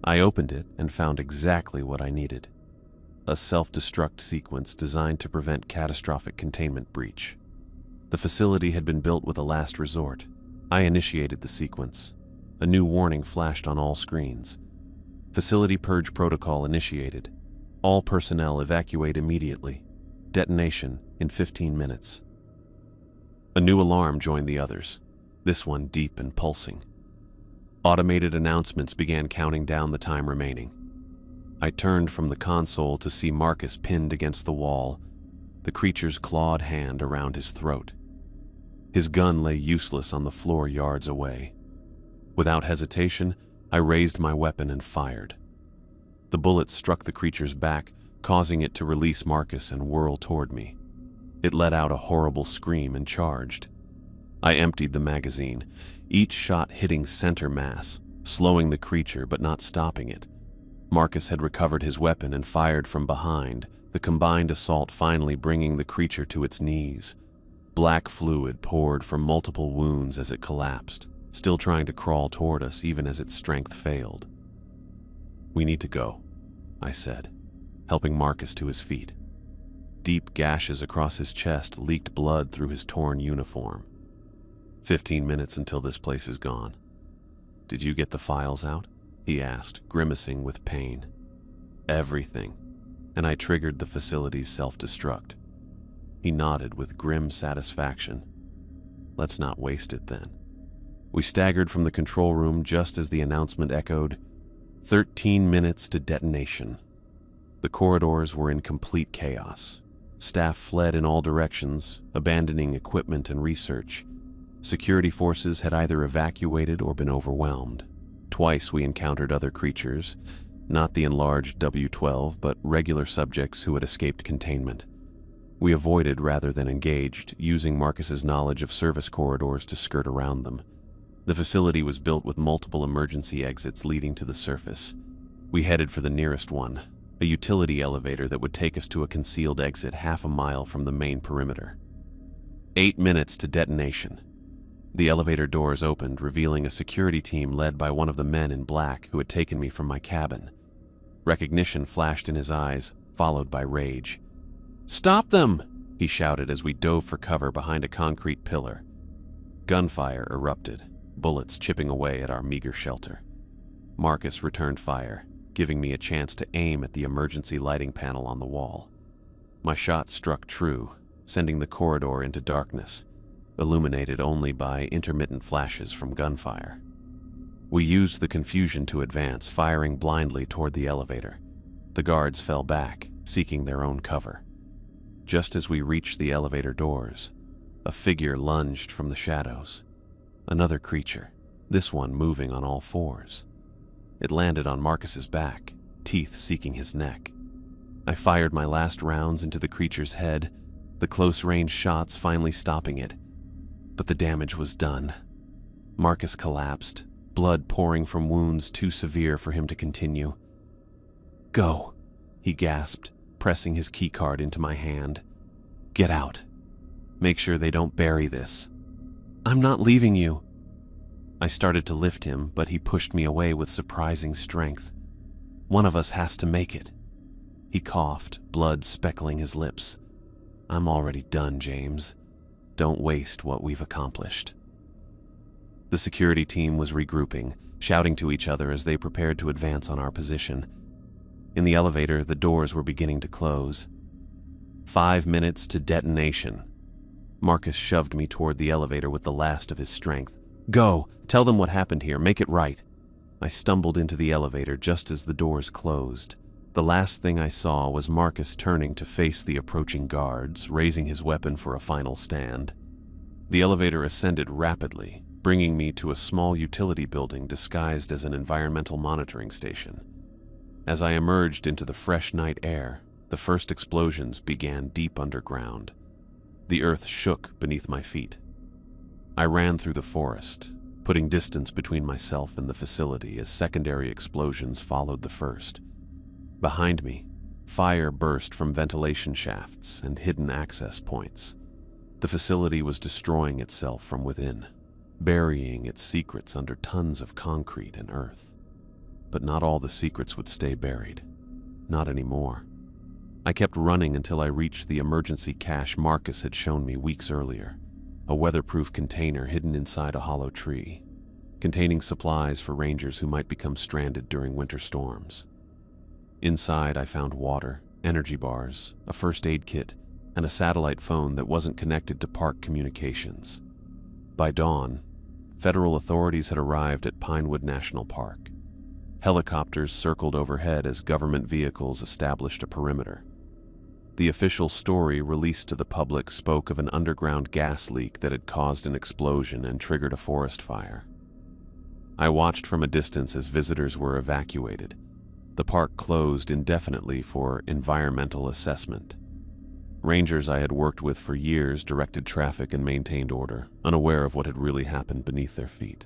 I opened it and found exactly what I needed. A self-destruct sequence designed to prevent catastrophic containment breach. The facility had been built with a last resort. I initiated the sequence. A new warning flashed on all screens. Facility purge protocol initiated. All personnel evacuate immediately. Detonation in 15 minutes. A new alarm joined the others, this one deep and pulsing. Automated announcements began counting down the time remaining. I turned from the console to see Marcus pinned against the wall, the creature's clawed hand around his throat. His gun lay useless on the floor yards away. Without hesitation, I raised my weapon and fired. The bullet struck the creature's back, causing it to release Marcus and whirl toward me. It let out a horrible scream and charged. I emptied the magazine, each shot hitting center mass, slowing the creature but not stopping it. Marcus had recovered his weapon and fired from behind, the combined assault finally bringing the creature to its knees. Black fluid poured from multiple wounds as it collapsed, still trying to crawl toward us even as its strength failed. "We need to go," I said, helping Marcus to his feet. Deep gashes across his chest leaked blood through his torn uniform. 15 minutes until this place is gone. "Did you get the files out?" he asked, grimacing with pain. "Everything," and I triggered the facility's self-destruct. He nodded with grim satisfaction. Let's not waste it then. We staggered from the control room just as the announcement echoed, 13 minutes to detonation. The corridors were in complete chaos. Staff fled in all directions, abandoning equipment and research. Security forces had either evacuated or been overwhelmed. Twice we encountered other creatures, not the enlarged W-12, but regular subjects who had escaped containment. We avoided rather than engaged, using Marcus's knowledge of service corridors to skirt around them. The facility was built with multiple emergency exits leading to the surface. We headed for the nearest one, a utility elevator that would take us to a concealed exit half a mile from the main perimeter. 8 minutes to detonation. The elevator doors opened, revealing a security team led by one of the men in black who had taken me from my cabin. Recognition flashed in his eyes, followed by rage. "Stop them!" he shouted as we dove for cover behind a concrete pillar. Gunfire erupted, bullets chipping away at our meager shelter. Marcus returned fire, giving me a chance to aim at the emergency lighting panel on the wall. My shot struck true, sending the corridor into darkness, illuminated only by intermittent flashes from gunfire. We used the confusion to advance, firing blindly toward the elevator. The guards fell back, seeking their own cover. Just as we reached the elevator doors, a figure lunged from the shadows. Another creature, this one moving on all fours. It landed on Marcus's back, teeth seeking his neck. I fired my last rounds into the creature's head, the close-range shots finally stopping it. But the damage was done. Marcus collapsed, blood pouring from wounds too severe for him to continue. "Go," he gasped, pressing his keycard into my hand. "Get out. Make sure they don't bury this." "I'm not leaving you." I started to lift him, but he pushed me away with surprising strength. "One of us has to make it." He coughed, blood speckling his lips. "I'm already done, James. Don't waste what we've accomplished." The security team was regrouping, shouting to each other as they prepared to advance on our position. In the elevator, the doors were beginning to close. 5 minutes to detonation. Marcus shoved me toward the elevator with the last of his strength. "Go! Tell them what happened here. Make it right." I stumbled into the elevator just as the doors closed. The last thing I saw was Marcus turning to face the approaching guards, raising his weapon for a final stand. The elevator ascended rapidly, bringing me to a small utility building disguised as an environmental monitoring station. As I emerged into the fresh night air, the first explosions began deep underground. The earth shook beneath my feet. I ran through the forest, putting distance between myself and the facility as secondary explosions followed the first. Behind me, fire burst from ventilation shafts and hidden access points. The facility was destroying itself from within, burying its secrets under tons of concrete and earth. But not all the secrets would stay buried. Not anymore. I kept running until I reached the emergency cache Marcus had shown me weeks earlier, a weatherproof container hidden inside a hollow tree, containing supplies for rangers who might become stranded during winter storms. Inside, I found water, energy bars, a first aid kit, and a satellite phone that wasn't connected to park communications. By dawn, federal authorities had arrived at Pinewood National Park. Helicopters circled overhead as government vehicles established a perimeter. The official story released to the public spoke of an underground gas leak that had caused an explosion and triggered a forest fire. I watched from a distance as visitors were evacuated. The park closed indefinitely for environmental assessment. Rangers I had worked with for years directed traffic and maintained order, unaware of what had really happened beneath their feet.